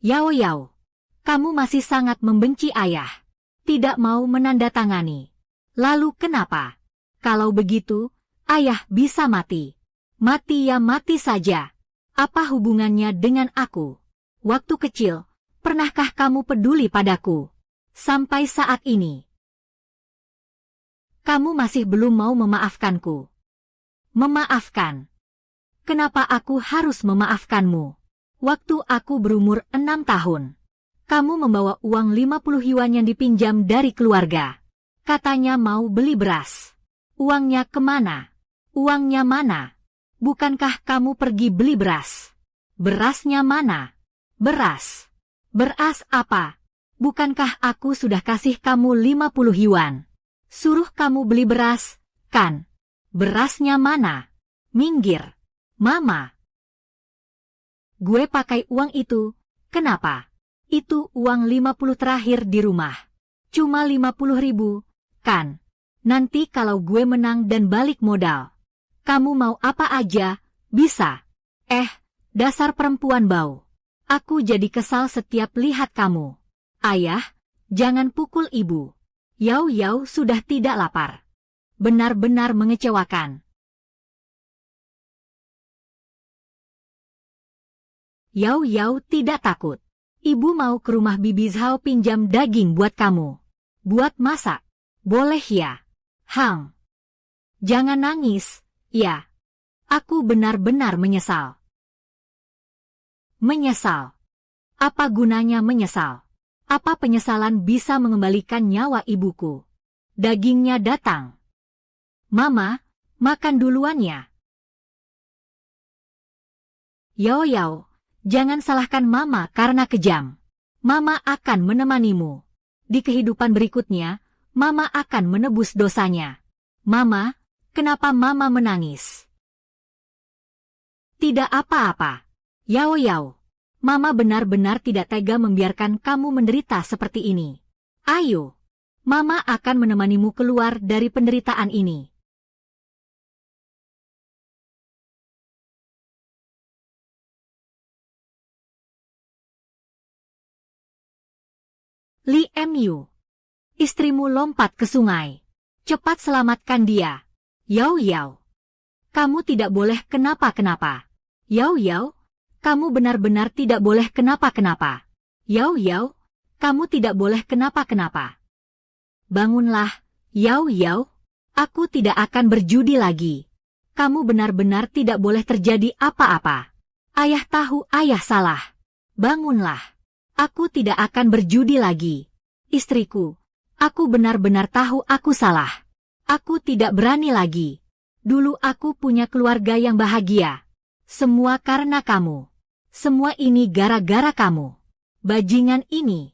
Yao Yao, kamu masih sangat membenci ayah. Tidak mau menandatangani. Lalu kenapa? Kalau begitu, ayah bisa mati. Mati ya mati saja. Apa hubungannya dengan aku? Waktu kecil, pernahkah kamu peduli padaku? Sampai saat ini. Kamu masih belum mau memaafkanku. Memaafkan. Kenapa aku harus memaafkanmu? Waktu aku berumur 6 tahun. Kamu membawa uang 50 yuan yang dipinjam dari keluarga. Katanya mau beli beras. Uangnya kemana? Uangnya mana? Bukankah kamu pergi beli beras? Berasnya mana? Beras. Beras apa? Bukankah aku sudah kasih kamu 50 yuan? Suruh kamu beli beras, kan? Berasnya mana? Minggir. Mama. Gue pakai uang itu, kenapa? Itu uang 50 terakhir di rumah. Cuma 50.000, kan? Nanti kalau gue menang dan balik modal. Kamu mau apa aja, bisa. Dasar perempuan bau. Aku jadi kesal setiap lihat kamu. Ayah, jangan pukul ibu. Yao Yao sudah tidak lapar. Benar-benar mengecewakan. Yao Yao tidak takut. Ibu mau ke rumah Bibi Zhao pinjam daging buat kamu. Buat masak. Boleh ya? Hang. Jangan nangis, ya. Aku benar-benar menyesal. Menyesal. Apa gunanya menyesal? Apa penyesalan bisa mengembalikan nyawa ibuku? Dagingnya datang. Mama, makan duluan ya. Yao Yao, jangan salahkan Mama karena kejam. Mama akan menemanimu. Di kehidupan berikutnya, Mama akan menebus dosanya. Mama, kenapa Mama menangis? Tidak apa-apa. Yao Yao, Mama benar-benar tidak tega membiarkan kamu menderita seperti ini. Ayo, Mama akan menemanimu keluar dari penderitaan ini. Li Mu. Istrimu lompat ke sungai. Cepat selamatkan dia. Yao Yao. Kamu tidak boleh kenapa-kenapa. Yao Yao, kamu benar-benar tidak boleh kenapa-kenapa. Yao Yao, kamu tidak boleh kenapa-kenapa. Bangunlah, Yao Yao. Aku tidak akan berjudi lagi. Kamu benar-benar tidak boleh terjadi apa-apa. Ayah tahu ayah salah. Bangunlah. Aku tidak akan berjudi lagi. Istriku, aku benar-benar tahu aku salah. Aku tidak berani lagi. Dulu aku punya keluarga yang bahagia. Semua karena kamu. Semua ini gara-gara kamu. Bajingan ini.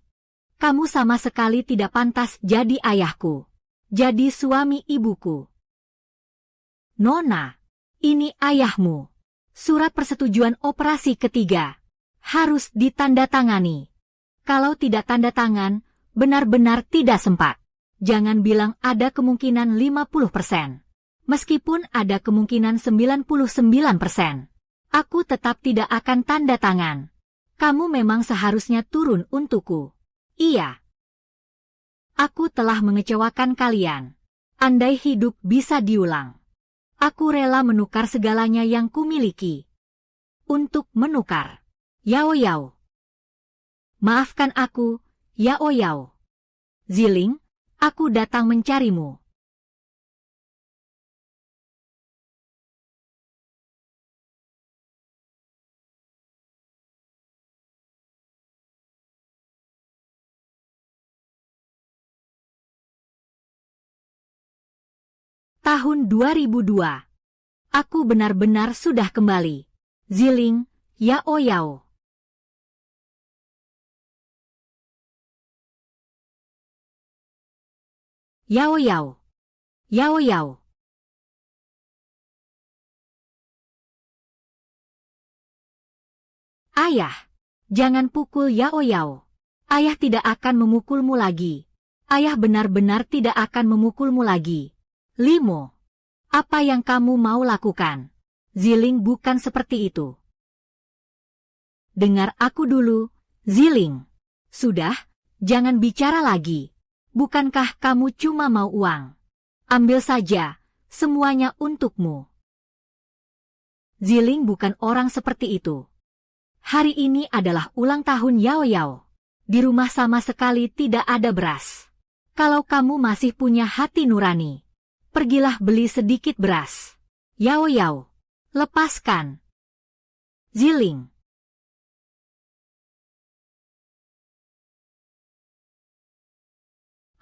Kamu sama sekali tidak pantas jadi ayahku. Jadi suami ibuku. Nona, ini ayahmu. Surat persetujuan operasi ketiga. Harus ditandatangani. Kalau tidak tanda tangan, benar-benar tidak sempat. Jangan bilang ada kemungkinan 50%. Meskipun ada kemungkinan 99%. Aku tetap tidak akan tanda tangan. Kamu memang seharusnya turun untukku. Iya. Aku telah mengecewakan kalian. Andai hidup bisa diulang. Aku rela menukar segalanya yang kumiliki. Untuk menukar. Yao Yao. Maafkan aku, Yao Yao. Ziling, aku datang mencarimu. Tahun 2002. Aku benar-benar sudah kembali. Ziling, Yao Yao. Yao Yao. Yao Yao. Ayah, jangan pukul Yao Yao. Ayah tidak akan memukulmu lagi. Ayah benar-benar tidak akan memukulmu lagi. Limo, apa yang kamu mau lakukan? Ziling bukan seperti itu. Dengar aku dulu, Ziling. Sudah, jangan bicara lagi. Bukankah kamu cuma mau uang? Ambil saja, semuanya untukmu. Ziling bukan orang seperti itu. Hari ini adalah ulang tahun Yao Yao. Di rumah sama sekali tidak ada beras. Kalau kamu masih punya hati nurani, pergilah beli sedikit beras. Yao Yao, lepaskan. Ziling.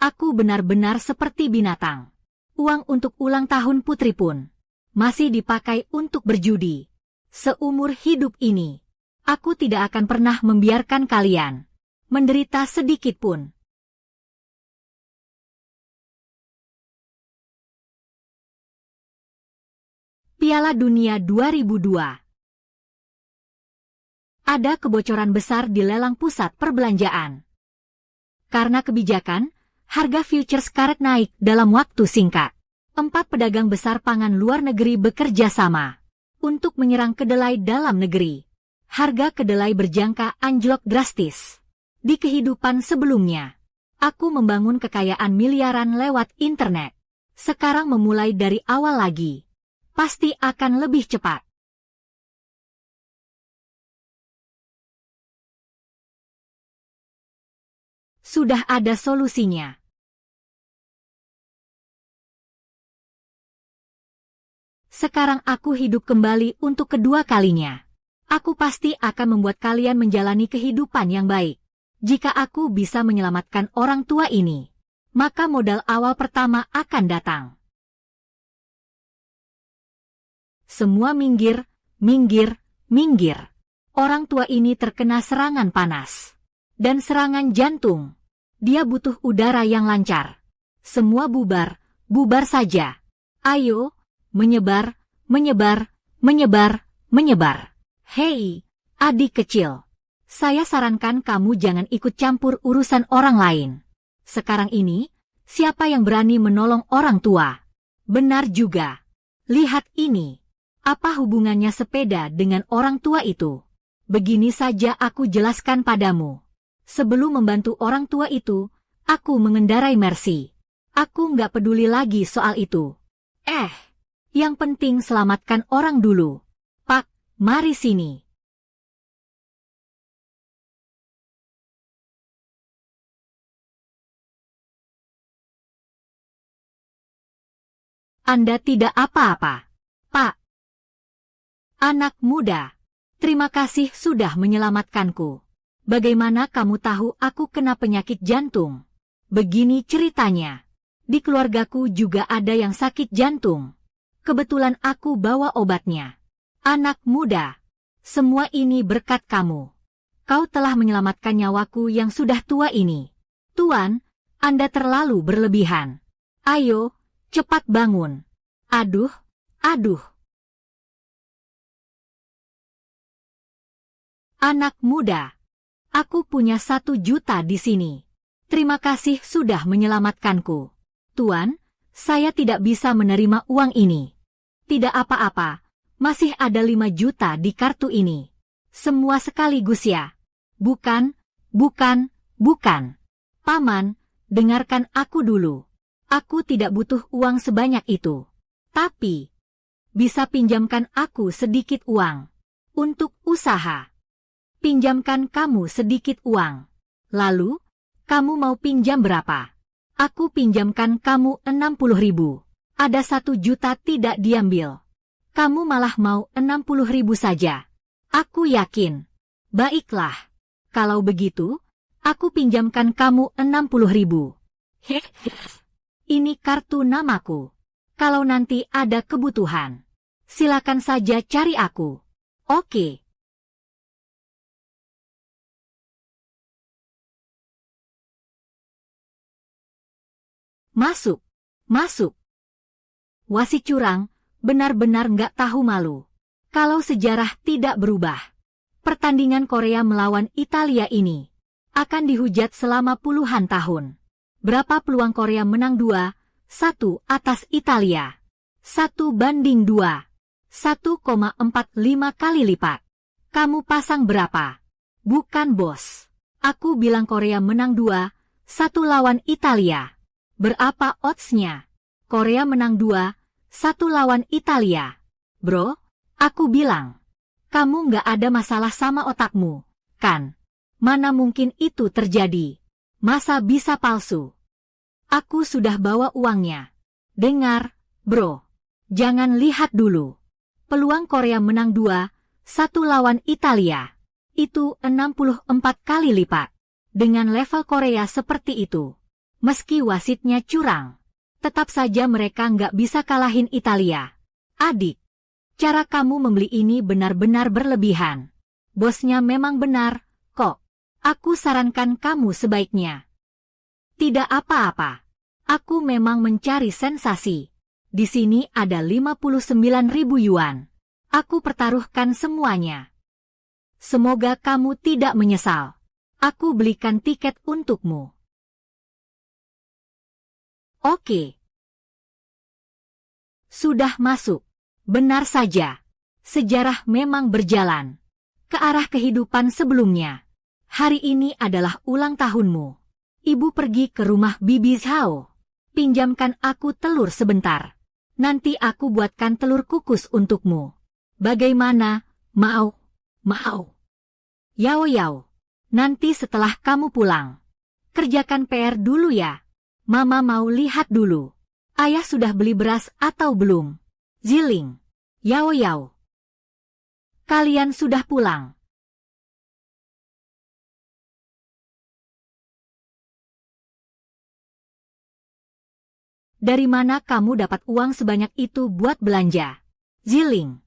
Aku benar-benar seperti binatang. Uang untuk ulang tahun putri pun masih dipakai untuk berjudi. Seumur hidup ini, aku tidak akan pernah membiarkan kalian menderita sedikit pun. Piala Dunia 2002. Ada kebocoran besar di lelang pusat perbelanjaan. Karena kebijakan, harga futures karet naik dalam waktu singkat. 4 pedagang besar pangan luar negeri bekerja sama untuk menyerang kedelai dalam negeri. Harga kedelai berjangka anjlok drastis. Di kehidupan sebelumnya, aku membangun kekayaan miliaran lewat internet. Sekarang memulai dari awal lagi. Pasti akan lebih cepat. Sudah ada solusinya. Sekarang aku hidup kembali untuk kedua kalinya. Aku pasti akan membuat kalian menjalani kehidupan yang baik. Jika aku bisa menyelamatkan orang tua ini, maka modal awal pertama akan datang. Semua minggir, minggir, minggir. Orang tua ini terkena serangan panas dan serangan jantung. Dia butuh udara yang lancar. Semua bubar, bubar saja. Ayo, menyebar, menyebar, menyebar, menyebar. Hei, adik kecil. Saya sarankan kamu jangan ikut campur urusan orang lain. Sekarang ini, siapa yang berani menolong orang tua? Benar juga. Lihat ini. Apa hubungannya sepeda dengan orang tua itu? Begini saja aku jelaskan padamu. Sebelum membantu orang tua itu, aku mengendarai Mercy. Aku nggak peduli lagi soal itu. Yang penting selamatkan orang dulu. Pak, mari sini. Anda tidak apa-apa, Pak. Anak muda, terima kasih sudah menyelamatkanku. Bagaimana kamu tahu aku kena penyakit jantung? Begini ceritanya. Di keluargaku juga ada yang sakit jantung. Kebetulan aku bawa obatnya. Anak muda, semua ini berkat kamu. Kau telah menyelamatkan nyawaku yang sudah tua ini. Tuan, Anda terlalu berlebihan. Ayo, cepat bangun. Aduh, aduh. Anak muda, aku punya 1 juta di sini. Terima kasih sudah menyelamatkanku. Tuan, saya tidak bisa menerima uang ini. Tidak apa-apa, masih ada 5 juta di kartu ini. Semua sekaligus ya. Bukan, bukan, bukan. Paman, dengarkan aku dulu. Aku tidak butuh uang sebanyak itu. Tapi, bisa pinjamkan aku sedikit uang. Untuk usaha. Pinjamkan kamu sedikit uang. Lalu, kamu mau pinjam berapa? Aku pinjamkan kamu 60.000. Ada 1 juta tidak diambil. Kamu malah mau 60.000 saja. Aku yakin. Baiklah. Kalau begitu, aku pinjamkan kamu 60.000. Ini kartu namaku. Kalau nanti ada kebutuhan, silakan saja cari aku. Oke. Masuk, masuk. Wasit curang, benar-benar nggak tahu malu. Kalau sejarah tidak berubah, pertandingan Korea melawan Italia ini akan dihujat selama puluhan tahun. Berapa peluang Korea menang 2-1 atas Italia? 1/2. 1,45 kali lipat. Kamu pasang berapa? Bukan bos. Aku bilang Korea menang 2-1 lawan Italia. Berapa oddsnya? Korea menang 2-1 lawan Italia. Bro, aku bilang. Kamu nggak ada masalah sama otakmu, kan? Mana mungkin itu terjadi? Masa bisa palsu? Aku sudah bawa uangnya. Dengar, bro. Jangan lihat dulu. Peluang Korea menang 2-1 lawan Italia. Itu 64 kali lipat. Dengan level Korea seperti itu. Meski wasitnya curang. Tetap saja mereka nggak bisa kalahin Italia. Adik. Cara kamu membeli ini benar-benar berlebihan. Bosnya memang benar, kok. Aku sarankan kamu sebaiknya. Tidak apa-apa. Aku memang mencari sensasi. Di sini ada 59.000 yuan. Aku pertaruhkan semuanya. Semoga kamu tidak menyesal. Aku belikan tiket untukmu. Oke. Sudah masuk. Benar saja. Sejarah memang berjalan ke arah kehidupan sebelumnya. Hari ini adalah ulang tahunmu. Ibu pergi ke rumah Bibi Zhao. Pinjamkan aku telur sebentar. Nanti aku buatkan telur kukus untukmu. Bagaimana? Mau? Mau. Yao Yao. Nanti setelah kamu pulang. Kerjakan PR dulu ya. Mama mau lihat dulu. Ayah sudah beli beras atau belum? Ziling. Yao Yao. Kalian sudah pulang. Dari mana kamu dapat uang sebanyak itu buat belanja? Ziling.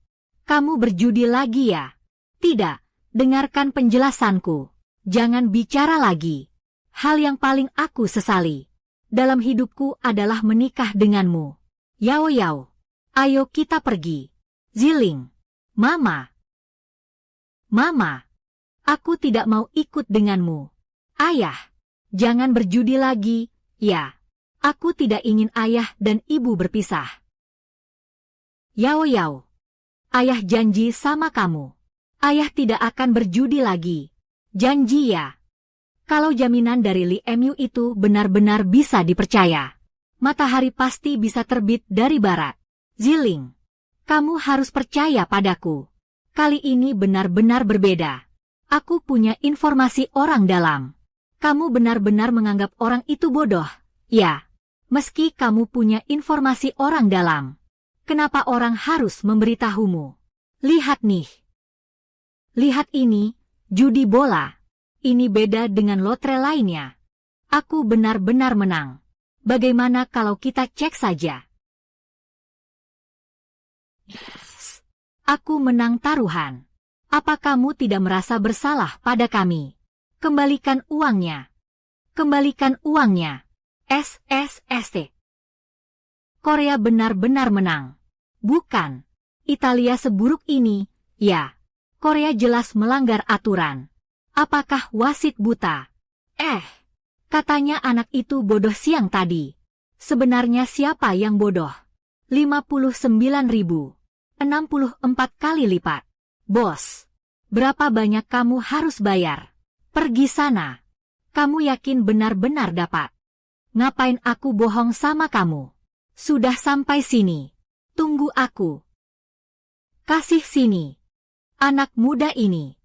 Kamu berjudi lagi ya? Tidak. Dengarkan penjelasanku. Jangan bicara lagi. Hal yang paling aku sesali dalam hidupku adalah menikah denganmu. Yao Yao. Ayo kita pergi. Ziling. Mama. Mama. Aku tidak mau ikut denganmu. Ayah. Jangan berjudi lagi, ya. Aku tidak ingin ayah dan ibu berpisah. Yao Yao. Ayah janji sama kamu. Ayah tidak akan berjudi lagi. Janji ya. Kalau jaminan dari Li Mu itu benar-benar bisa dipercaya. Matahari pasti bisa terbit dari barat. Ziling, kamu harus percaya padaku. Kali ini benar-benar berbeda. Aku punya informasi orang dalam. Kamu benar-benar menganggap orang itu bodoh. Ya, meski kamu punya informasi orang dalam. Kenapa orang harus memberitahumu? Lihat nih. Lihat ini, judi bola. Ini beda dengan lotre lainnya. Aku benar-benar menang. Bagaimana kalau kita cek saja? Aku menang taruhan. Apa kamu tidak merasa bersalah pada kami? Kembalikan uangnya. Kembalikan uangnya. SSST. Korea benar-benar menang. Bukan. Italia seburuk ini, ya. Korea jelas melanggar aturan. Apakah wasit buta? Katanya anak itu bodoh siang tadi. Sebenarnya siapa yang bodoh? 59.000. 64 kali lipat. Bos, berapa banyak kamu harus bayar? Pergi sana. Kamu yakin benar-benar dapat? Ngapain aku bohong sama kamu? Sudah sampai sini. Tunggu aku. Kasih sini. Anak muda ini.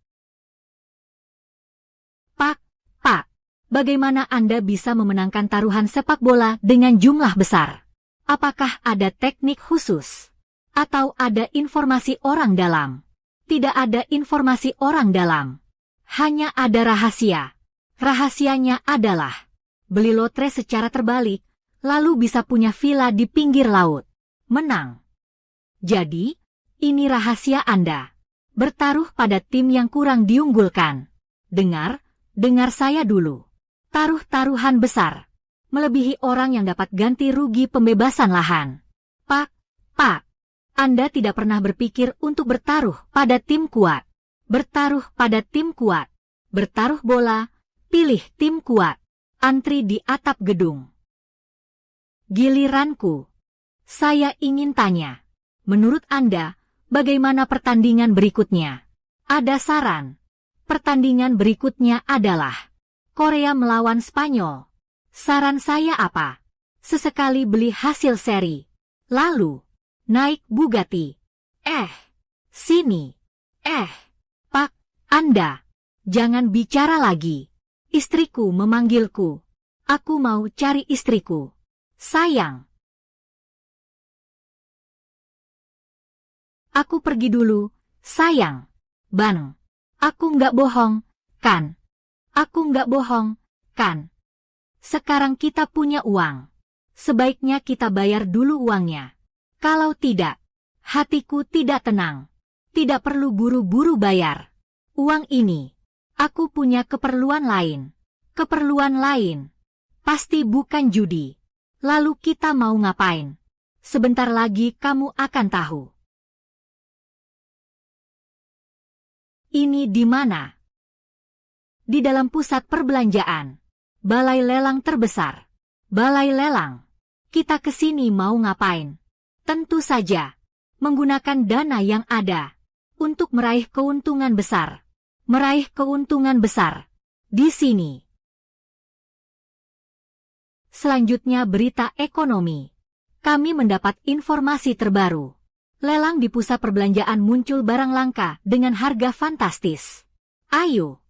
Pak, bagaimana Anda bisa memenangkan taruhan sepak bola dengan jumlah besar? Apakah ada teknik khusus? Atau ada informasi orang dalam? Tidak ada informasi orang dalam. Hanya ada rahasia. Rahasianya adalah beli lotre secara terbalik, lalu bisa punya villa di pinggir laut. Menang. Jadi, ini rahasia Anda. Bertaruh pada tim yang kurang diunggulkan. Dengar saya dulu. Taruh taruhan besar. Melebihi orang yang dapat ganti rugi pembebasan lahan. Pak, Anda tidak pernah berpikir untuk bertaruh pada tim kuat. Bertaruh pada tim kuat. Bertaruh bola, pilih tim kuat. Antri di atap gedung. Giliranku. Saya ingin tanya. Menurut Anda, bagaimana pertandingan berikutnya? Ada saran. Pertandingan berikutnya adalah Korea melawan Spanyol. Saran saya apa? Sesekali beli hasil seri. Lalu, naik Bugatti. Sini. Pak, Anda. Jangan bicara lagi. Istriku memanggilku. Aku mau cari istriku. Sayang. Aku pergi dulu, sayang. Bang. Aku nggak bohong, kan? Aku nggak bohong, kan? Sekarang kita punya uang. Sebaiknya kita bayar dulu uangnya. Kalau tidak, hatiku tidak tenang. Tidak perlu buru-buru bayar. Uang ini, aku punya keperluan lain. Keperluan lain. Pasti bukan judi. Lalu kita mau ngapain? Sebentar lagi kamu akan tahu. Ini di mana? Di dalam pusat perbelanjaan. Balai lelang terbesar. Balai lelang. Kita kesini mau ngapain? Tentu saja. Menggunakan dana yang ada. Untuk meraih keuntungan besar. Meraih keuntungan besar. Di sini. Selanjutnya berita ekonomi. Kami mendapat informasi terbaru. Lelang di pusat perbelanjaan muncul barang langka dengan harga fantastis. Ayo.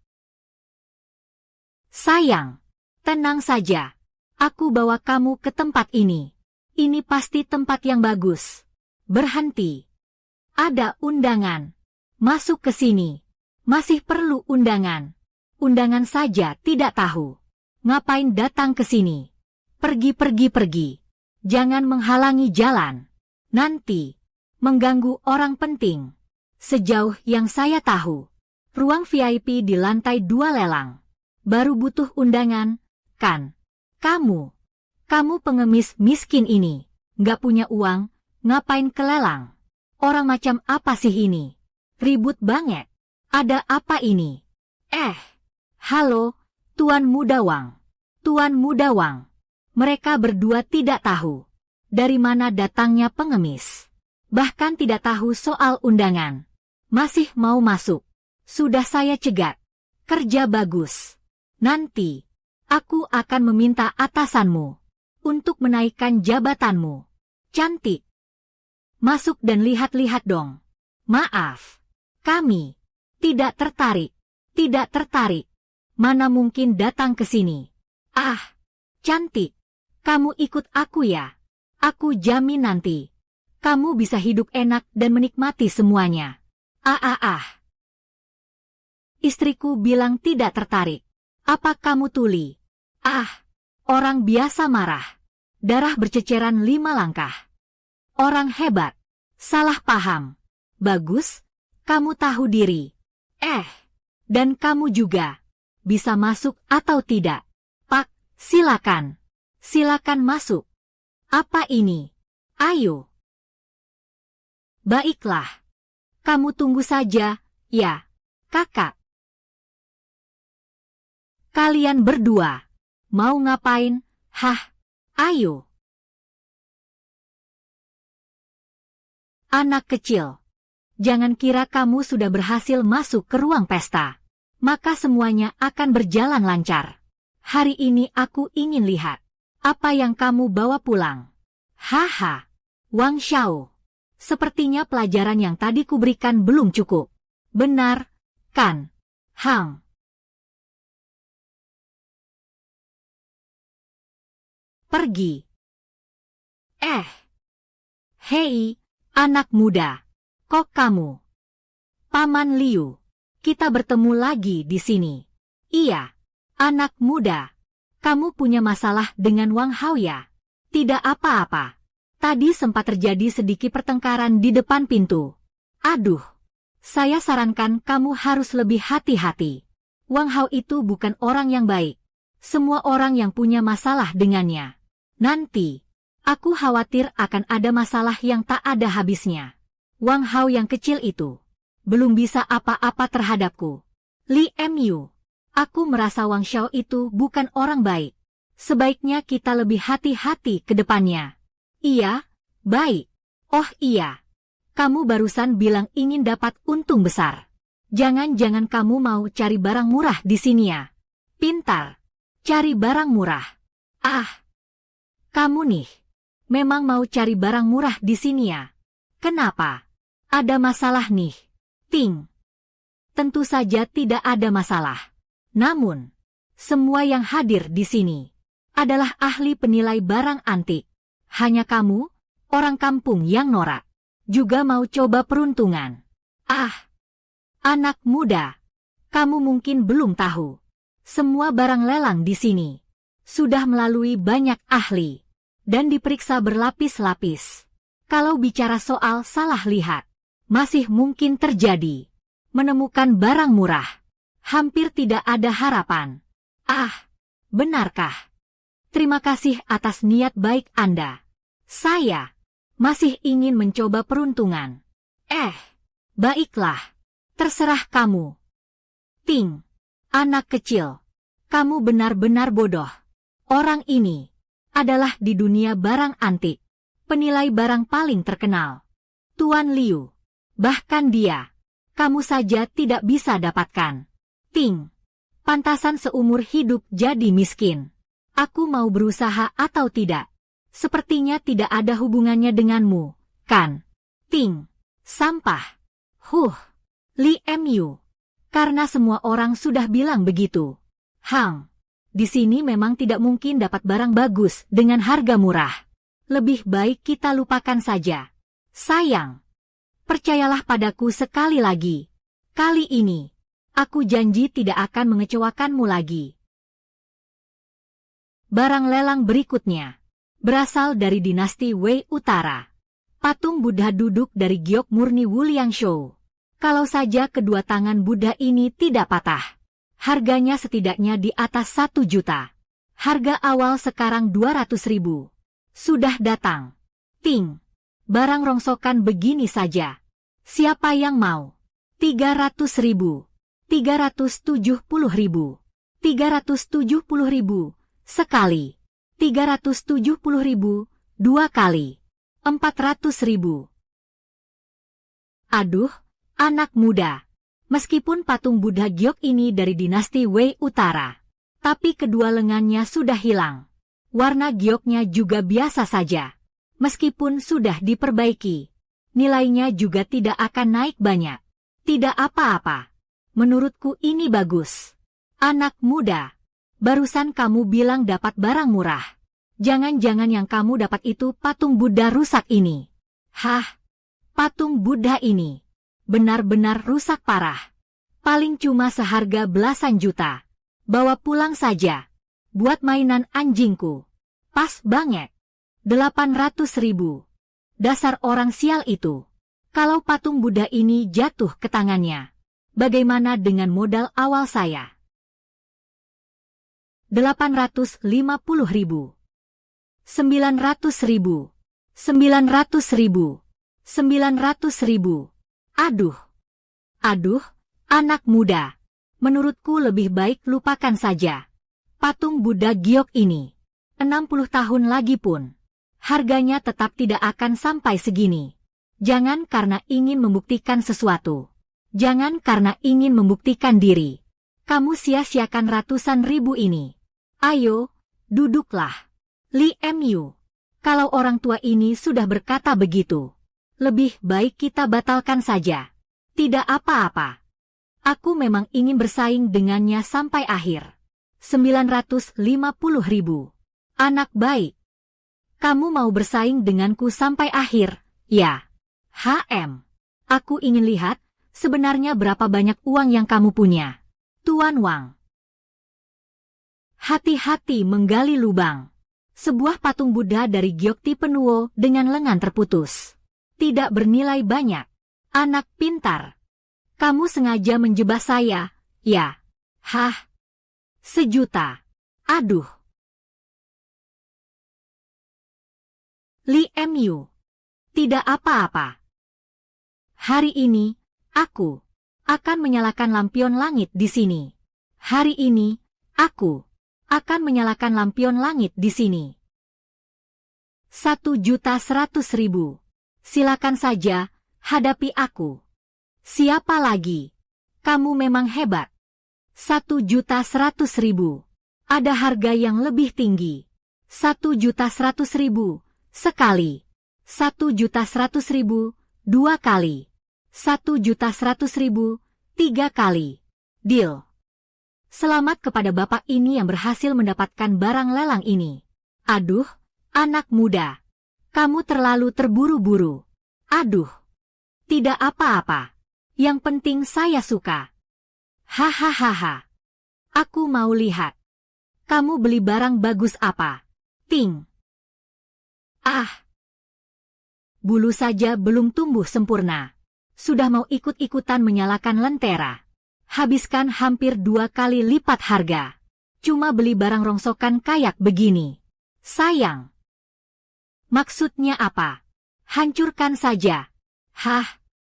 Sayang, tenang saja. Aku bawa kamu ke tempat ini. Ini pasti tempat yang bagus. Berhenti. Ada undangan. Masuk ke sini. Masih perlu undangan. Undangan saja tidak tahu. Ngapain datang ke sini? Pergi. Jangan menghalangi jalan. Nanti. Mengganggu orang penting. Sejauh yang saya tahu, ruang VIP di lantai 2 lelang. Baru butuh undangan, kan? Kamu pengemis miskin ini, nggak punya uang, ngapain ke lelang? Orang macam apa sih ini? Ribut banget. Ada apa ini? Halo, Tuan Mudawang. Tuan Mudawang. Mereka berdua tidak tahu dari mana datangnya pengemis. Bahkan tidak tahu soal undangan. Masih mau masuk. Sudah saya cegat. Kerja bagus. Nanti, aku akan meminta atasanmu untuk menaikkan jabatanmu. Cantik. Masuk dan lihat-lihat dong. Maaf. Kami tidak tertarik. Tidak tertarik. Mana mungkin datang ke sini. Cantik. Kamu ikut aku ya. Aku jamin nanti kamu bisa hidup enak dan menikmati semuanya. Istriku bilang tidak tertarik. Apa kamu tuli? Orang biasa marah. Darah berceceran 5 langkah. Orang hebat. Salah paham. Bagus, kamu tahu diri. Dan kamu juga. Bisa masuk atau tidak? Pak, silakan. Silakan masuk. Apa ini? Ayo. Baiklah. Kamu tunggu saja, ya, kakak. Kalian berdua. Mau ngapain? Ayo. Anak kecil. Jangan kira kamu sudah berhasil masuk ke ruang pesta. Maka semuanya akan berjalan lancar. Hari ini aku ingin lihat. Apa yang kamu bawa pulang? Wang Xiao. Sepertinya pelajaran yang tadi kuberikan belum cukup. Benar, kan? Hang. Pergi. Hei, anak muda. Kok kamu? Paman Liu. Kita bertemu lagi di sini. Iya, anak muda. Kamu punya masalah dengan Wang Hao ya? Tidak apa-apa. Tadi sempat terjadi sedikit pertengkaran di depan pintu. Aduh, saya sarankan kamu harus lebih hati-hati. Wang Hao itu bukan orang yang baik. Semua orang yang punya masalah dengannya. Nanti, aku khawatir akan ada masalah yang tak ada habisnya. Wang Hao yang kecil itu belum bisa apa-apa terhadapku. Li Mu, aku merasa Wang Xiao itu bukan orang baik. Sebaiknya kita lebih hati-hati ke depannya. Iya, baik. Oh iya, kamu barusan bilang ingin dapat untung besar. Jangan-jangan kamu mau cari barang murah di sini ya? Pintar, Cari barang murah. Ah, kamu nih. Memang mau cari barang murah di sini ya? Kenapa? Ada masalah nih. Ting. Tentu saja tidak ada masalah. Namun, semua yang hadir di sini adalah ahli penilai barang antik. Hanya kamu, orang kampung yang norak, juga mau coba peruntungan. Ah, anak muda, kamu mungkin belum tahu. Semua barang lelang di sini sudah melalui banyak ahli dan diperiksa berlapis-lapis. Kalau bicara soal salah lihat, masih mungkin terjadi. Menemukan barang murah, hampir tidak ada harapan. Ah, benarkah? Terima kasih atas niat baik Anda. Saya masih ingin mencoba peruntungan. Baiklah, terserah kamu. Ting. Anak kecil, kamu benar-benar bodoh. Orang ini adalah di dunia barang antik, penilai barang paling terkenal. Tuan Liu, bahkan dia, kamu saja tidak bisa dapatkan. Ting, pantasan seumur hidup jadi miskin. Aku mau berusaha atau tidak, sepertinya tidak ada hubungannya denganmu, kan? Ting, sampah. Li Mu. Karena semua orang sudah bilang begitu. Hang, di sini memang tidak mungkin dapat barang bagus dengan harga murah. Lebih baik kita lupakan saja. Sayang, percayalah padaku sekali lagi. Kali ini, aku janji tidak akan mengecewakanmu lagi. Barang lelang berikutnya berasal dari dinasti Wei Utara. Patung Buddha duduk dari giok murni Wuliangshou. Kalau saja kedua tangan Buddha ini tidak patah, harganya setidaknya di atas 1 juta. Harga awal sekarang 200.000. Sudah datang. Ting, barang rongsokan begini saja. Siapa yang mau? 300.000, 370.000, 370.000, sekali. 370.000, 2 kali. 400.000. Aduh. Anak muda, meskipun patung Buddha giok ini dari dinasti Wei Utara, tapi kedua lengannya sudah hilang. Warna gioknya juga biasa saja. Meskipun sudah diperbaiki, nilainya juga tidak akan naik banyak. Tidak apa-apa. Menurutku ini bagus. Anak muda, barusan kamu bilang dapat barang murah. Jangan-jangan yang kamu dapat itu patung Buddha rusak ini. Hah? Patung Buddha ini benar-benar rusak parah. Paling cuma seharga belasan juta. Bawa pulang saja. Buat mainan anjingku. Pas banget. 800.000. Dasar orang sial itu. Kalau patung Buddha ini jatuh ke tangannya, bagaimana dengan modal awal saya? 850.000. 900.000. 900.000. 900.000. Aduh, anak muda. Menurutku lebih baik lupakan saja. Patung Buddha giok ini, 60 tahun lagi pun, harganya tetap tidak akan sampai segini. Jangan karena ingin membuktikan sesuatu. Jangan karena ingin membuktikan diri. Kamu sia-siakan ratusan ribu ini. Ayo, duduklah. Li Mu. Kalau orang tua ini sudah berkata begitu, lebih baik kita batalkan saja. Tidak apa-apa. Aku memang ingin bersaing dengannya sampai akhir. 950.000. Anak baik. Kamu mau bersaing denganku sampai akhir, ya? Aku ingin lihat sebenarnya berapa banyak uang yang kamu punya. Tuan Wang. Hati-hati menggali lubang. Sebuah patung Buddha dari giok tipe Nuo dengan lengan terputus. Tidak bernilai banyak. Anak pintar. Kamu sengaja menjebak saya, ya? 1 juta. Aduh. Li Mu. Tidak apa-apa. Hari ini, aku akan menyalakan lampion langit di sini. Hari ini, aku akan menyalakan lampion langit di sini. 1.100.000. Silakan saja, hadapi aku. Siapa lagi? Kamu memang hebat. 1.100.000. Ada harga yang lebih tinggi. 1.100.000 sekali. 1.100.000 dua kali. 1.100.000 tiga kali. Deal. Selamat kepada bapak ini yang berhasil mendapatkan barang lelang ini. Aduh, anak muda. Kamu terlalu terburu-buru. Aduh. Tidak apa-apa. Yang penting saya suka. Hahaha. Aku mau lihat. Kamu beli barang bagus apa? Ting. Ah. Bulu saja belum tumbuh sempurna. Sudah mau ikut-ikutan menyalakan lentera. Habiskan hampir 2 kali lipat harga. Cuma beli barang rongsokan kayak begini. Sayang. Maksudnya apa? Hancurkan saja. Hah?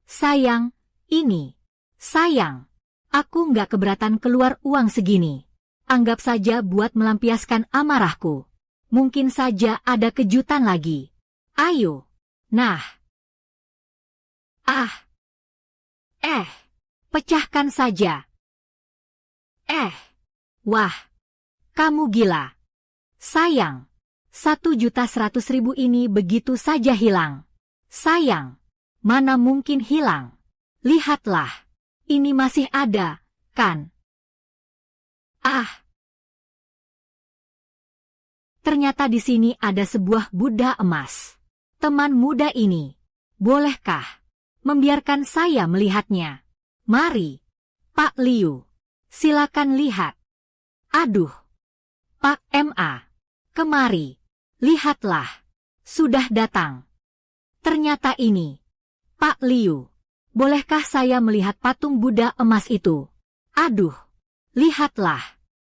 Sayang, ini. Sayang. Aku nggak keberatan keluar uang segini. Anggap saja buat melampiaskan amarahku. Mungkin saja ada kejutan lagi. Ayo. Nah. Ah. Pecahkan saja. Wah. Kamu gila. Sayang. 1.100.000 ini begitu saja hilang. Sayang. Mana mungkin hilang. Lihatlah. Ini masih ada, kan? Ah. Ternyata di sini ada sebuah Buddha emas. Teman muda ini, bolehkah membiarkan saya melihatnya? Mari, Pak Liu. Silakan lihat. Aduh. Pak MA. Kemari. Lihatlah. Sudah datang. Ternyata ini. Pak Liu. Bolehkah saya melihat patung Buddha emas itu? Aduh. Lihatlah.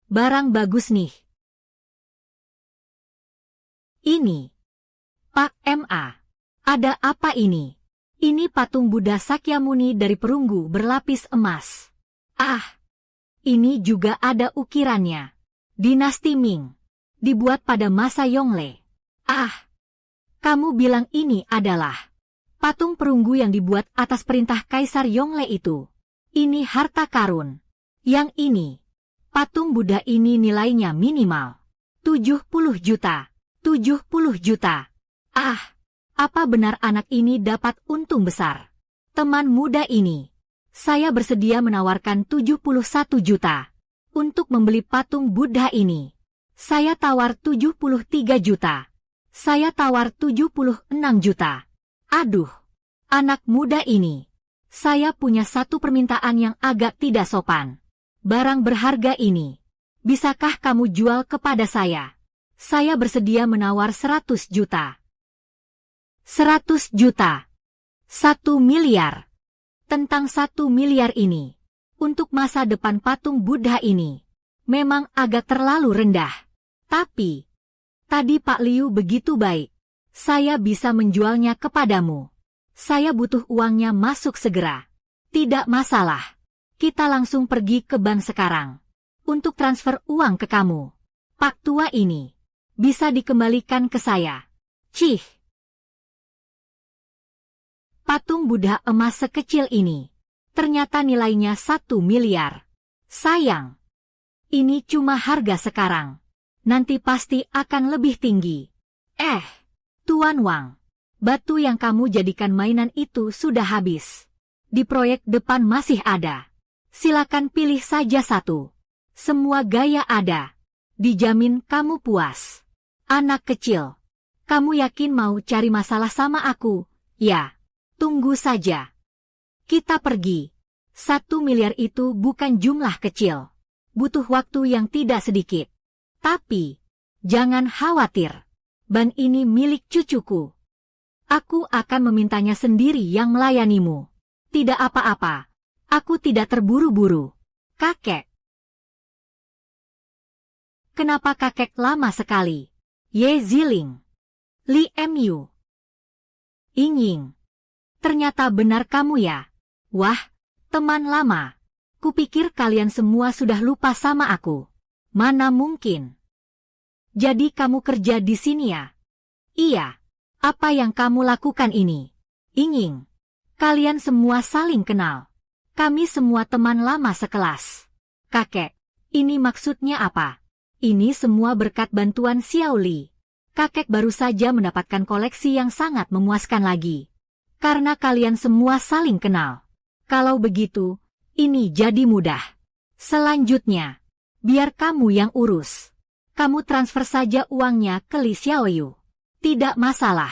Barang bagus nih. Ini. Pak MA. Ada apa ini? Ini patung Buddha Sakyamuni dari perunggu berlapis emas. Ah. Ini juga ada ukirannya. Dinasti Ming. Dibuat pada masa Yongle. Ah. Kamu bilang ini adalah patung perunggu yang dibuat atas perintah Kaisar Yongle itu. Ini harta karun. Yang ini. Patung Buddha ini nilainya minimal 70 juta. 70 juta. Ah. Apa benar anak ini dapat untung besar? Teman muda ini. Saya bersedia menawarkan 71 juta. Untuk membeli patung Buddha ini. Saya tawar 73 juta. Saya tawar 76 juta. Aduh. Anak muda ini. Saya punya satu permintaan yang agak tidak sopan. Barang berharga ini. Bisakah kamu jual kepada saya? Saya bersedia menawar 100 juta. 100 juta. 1 miliar. Tentang 1 miliar ini. Untuk masa depan patung Buddha ini. Memang agak terlalu rendah. Tapi. Tadi Pak Liu begitu baik. Saya bisa menjualnya kepadamu. Saya butuh uangnya masuk segera. Tidak masalah. Kita langsung pergi ke bank sekarang. Untuk transfer uang ke kamu. Pak tua ini. Bisa dikembalikan ke saya. Cih. Patung Buddha emas sekecil ini. Ternyata nilainya 1 miliar. Sayang. Ini cuma harga sekarang. Nanti pasti akan lebih tinggi. Tuan Wang. Batu yang kamu jadikan mainan itu sudah habis. Di proyek depan masih ada. Silakan pilih saja satu. Semua gaya ada. Dijamin kamu puas. Anak kecil. Kamu yakin mau cari masalah sama aku? Ya. Tunggu saja. Kita pergi. 1 miliar itu bukan jumlah kecil. Butuh waktu yang tidak sedikit. Tapi, jangan khawatir. Bank ini milik cucuku. Aku akan memintanya sendiri yang melayanimu. Tidak apa-apa. Aku tidak terburu-buru. Kakek. Kenapa kakek lama sekali? Ye Ziling. Li Mu. Ying. Ternyata benar kamu ya. Wah, teman lama. Kupikir kalian semua sudah lupa sama aku. Mana mungkin. Jadi kamu kerja di sini ya? Iya. Apa yang kamu lakukan ini? Ying. Kalian semua saling kenal. Kami semua teman lama sekelas. Kakek, ini maksudnya apa? Ini semua berkat bantuan Xiao Li. Kakek baru saja mendapatkan koleksi yang sangat memuaskan lagi. Karena kalian semua saling kenal. Kalau begitu, ini jadi mudah. Selanjutnya, biar kamu yang urus. Kamu transfer saja uangnya ke Li Xiaoyu. Tidak masalah.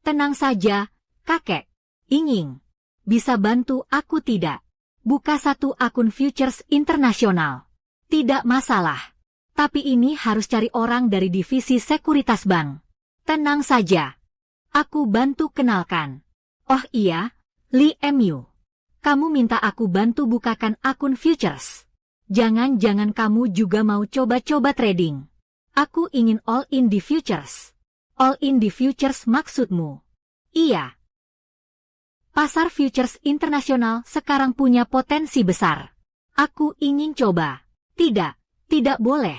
Tenang saja, kakek. Ying, bisa bantu aku tidak? Buka satu akun futures internasional. Tidak masalah. Tapi ini harus cari orang dari divisi sekuritas bank. Tenang saja. Aku bantu kenalkan. Oh iya, Li Mu. Kamu minta aku bantu bukakan akun futures. Jangan-jangan kamu juga mau coba-coba trading. Aku ingin all in di futures. All in di futures maksudmu? Iya. Pasar futures internasional sekarang punya potensi besar. Aku ingin coba. Tidak boleh.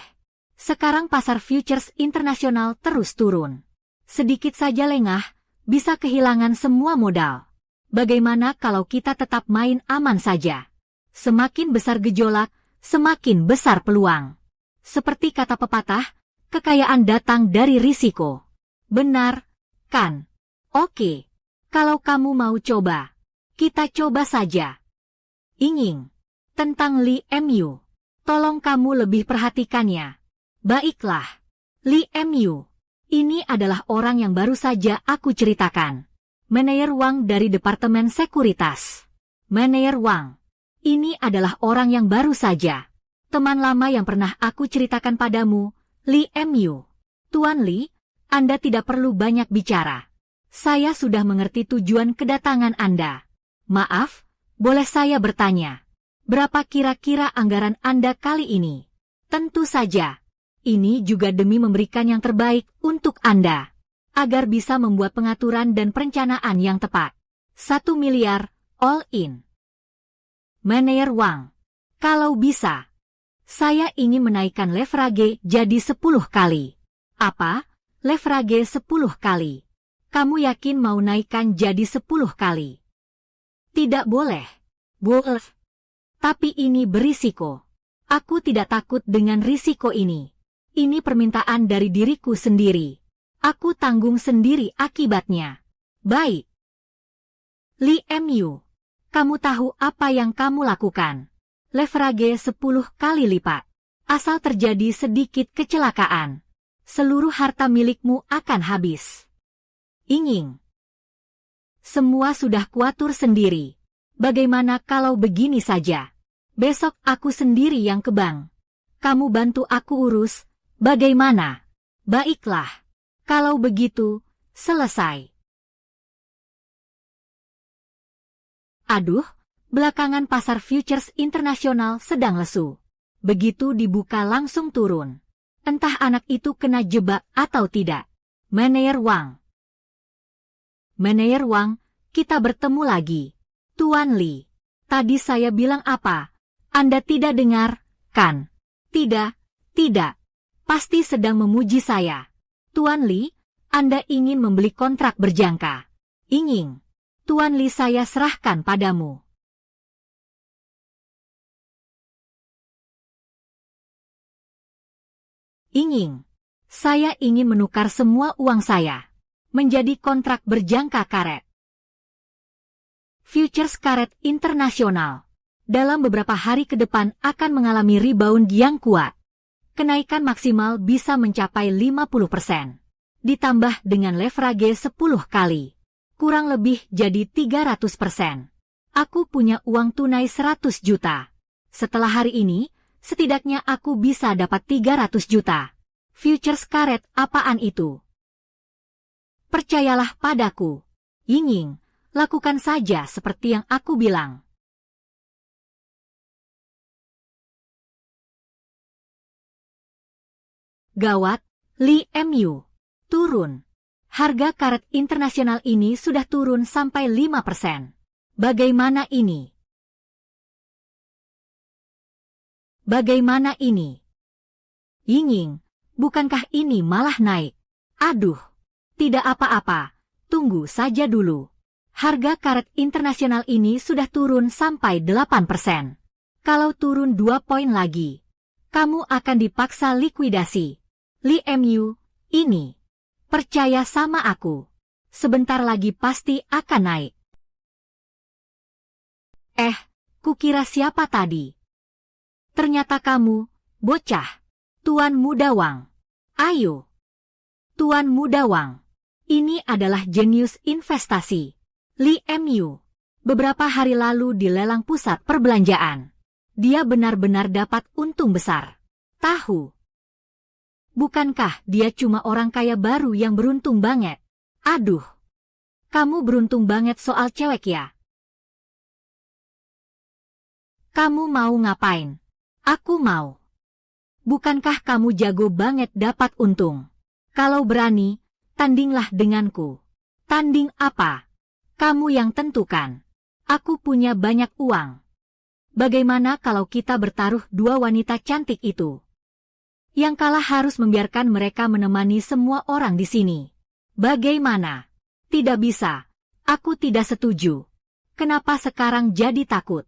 Sekarang pasar futures internasional terus turun. Sedikit saja lengah, bisa kehilangan semua modal. Bagaimana kalau kita tetap main aman saja? Semakin besar gejolak, semakin besar peluang. Seperti kata pepatah, kekayaan datang dari risiko. Benar, kan? Oke. Kalau kamu mau coba, kita coba saja. Ying, tentang Li Mu. Tolong kamu lebih perhatikannya. Baiklah. Li Mu. Ini adalah orang yang baru saja aku ceritakan. Manajer Wang dari Departemen Sekuritas. Manajer Wang. Ini adalah orang yang baru saja. Teman lama yang pernah aku ceritakan padamu, Li Mu. Tuan Li, Anda tidak perlu banyak bicara. Saya sudah mengerti tujuan kedatangan Anda. Maaf, boleh saya bertanya? Berapa kira-kira anggaran Anda kali ini? Tentu saja. Ini juga demi memberikan yang terbaik untuk Anda. Agar bisa membuat pengaturan dan perencanaan yang tepat. 1 miliar, all in. Manajer Wang. Kalau bisa. Saya ingin menaikkan leverage jadi 10 kali. Apa? Leverage 10 kali. Kamu yakin mau naikkan jadi 10 kali? Tidak boleh. Boleh. Tapi ini berisiko. Aku tidak takut dengan risiko ini. Ini permintaan dari diriku sendiri. Aku tanggung sendiri akibatnya. Baik. Li Mu. Kamu tahu apa yang kamu lakukan? Leverage 10 kali lipat. Asal terjadi sedikit kecelakaan, seluruh harta milikmu akan habis. Ying. Semua sudah kuatur sendiri. Bagaimana kalau begini saja? Besok aku sendiri yang ke bank. Kamu bantu aku urus, bagaimana? Baiklah. Kalau begitu, selesai. Aduh, belakangan pasar futures internasional sedang lesu. Begitu dibuka langsung turun. Entah anak itu kena jebak atau tidak. Manajer Wang. Manajer Wang, kita bertemu lagi. Tuan Li, tadi saya bilang apa? Anda tidak dengar, kan? Tidak. Pasti sedang memuji saya. Tuan Li, Anda ingin membeli kontrak berjangka. Ying. Tuan Li, saya serahkan padamu. Ying. Saya ingin menukar semua uang saya menjadi kontrak berjangka karet. Futures karet internasional dalam beberapa hari ke depan akan mengalami rebound yang kuat. Kenaikan maksimal bisa mencapai 50%. Ditambah dengan leverage 10 kali. Kurang lebih jadi 300%. Aku punya uang tunai 100 juta. Setelah hari ini, setidaknya aku bisa dapat 300 juta. Futures karet apaan itu? Percayalah padaku. Ying, lakukan saja seperti yang aku bilang. Gawat, Li Mu. Turun. Harga karet internasional ini sudah turun sampai 5%. Bagaimana ini? Bagaimana ini? Ying, bukankah ini malah naik? Aduh, tidak apa-apa. Tunggu saja dulu. Harga karet internasional ini sudah turun sampai 8%. Kalau turun 2 poin lagi, kamu akan dipaksa likuidasi. Li Mu, ini. Percaya sama aku. Sebentar lagi pasti akan naik. Kukira siapa tadi? Ternyata kamu, bocah. Tuan Muda Wang. Ayo. Tuan Muda Wang. Ini adalah jenius investasi. Li Mu. Beberapa hari lalu di lelang pusat perbelanjaan. Dia benar-benar dapat untung besar. Tahu. Bukankah dia cuma orang kaya baru yang beruntung banget? Aduh. Kamu beruntung banget soal cewek ya? Kamu mau ngapain? Aku mau. Bukankah kamu jago banget dapat untung? Kalau berani, tandinglah denganku. Tanding apa? Kamu yang tentukan. Aku punya banyak uang. Bagaimana kalau kita bertaruh dua wanita cantik itu? Yang kalah harus membiarkan mereka menemani semua orang di sini. Bagaimana? Tidak bisa. Aku tidak setuju. Kenapa sekarang jadi takut?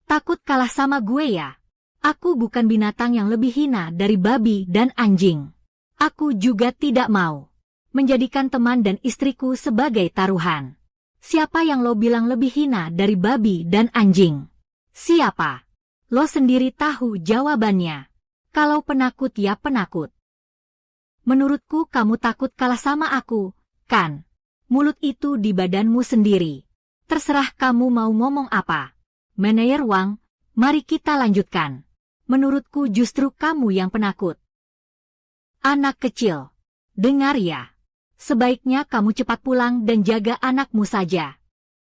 Takut kalah sama gue ya? Aku bukan binatang yang lebih hina dari babi dan anjing. Aku juga tidak mau menjadikan teman dan istriku sebagai taruhan. Siapa yang lo bilang lebih hina dari babi dan anjing? Siapa? Lo sendiri tahu jawabannya. Kalau penakut ya penakut. Menurutku kamu takut kalah sama aku, kan? Mulut itu di badanmu sendiri. Terserah kamu mau ngomong apa. Manajer Wang, mari kita lanjutkan. Menurutku justru kamu yang penakut. Anak kecil, dengar ya. Sebaiknya kamu cepat pulang dan jaga anakmu saja.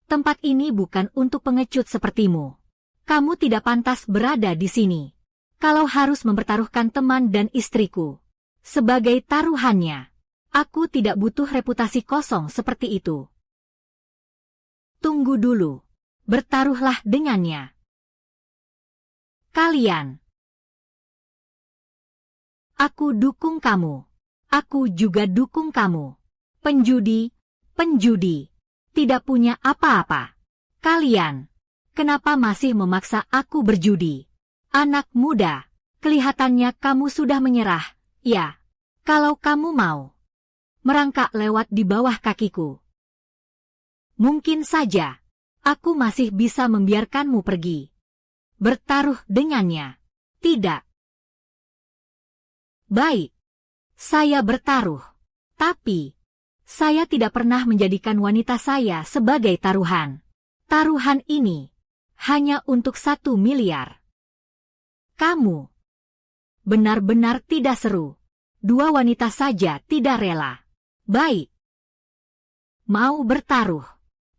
Tempat ini bukan untuk pengecut sepertimu. Kamu tidak pantas berada di sini. Kalau harus mempertaruhkan teman dan istriku sebagai taruhannya, aku tidak butuh reputasi kosong seperti itu. Tunggu dulu. Bertaruhlah dengannya. Kalian. Aku dukung kamu. Aku juga dukung kamu. Penjudi, penjudi. Tidak punya apa-apa. Kalian. Kenapa masih memaksa aku berjudi? Anak muda. Kelihatannya kamu sudah menyerah. Ya. Kalau kamu mau merangkak lewat di bawah kakiku, mungkin saja aku masih bisa membiarkanmu pergi. Bertaruh dengannya. Tidak. Baik. Saya bertaruh. Tapi saya tidak pernah menjadikan wanita saya sebagai taruhan. Taruhan ini hanya untuk 1 miliar. Kamu benar-benar tidak seru. 2 wanita saja tidak rela. Baik. Mau bertaruh.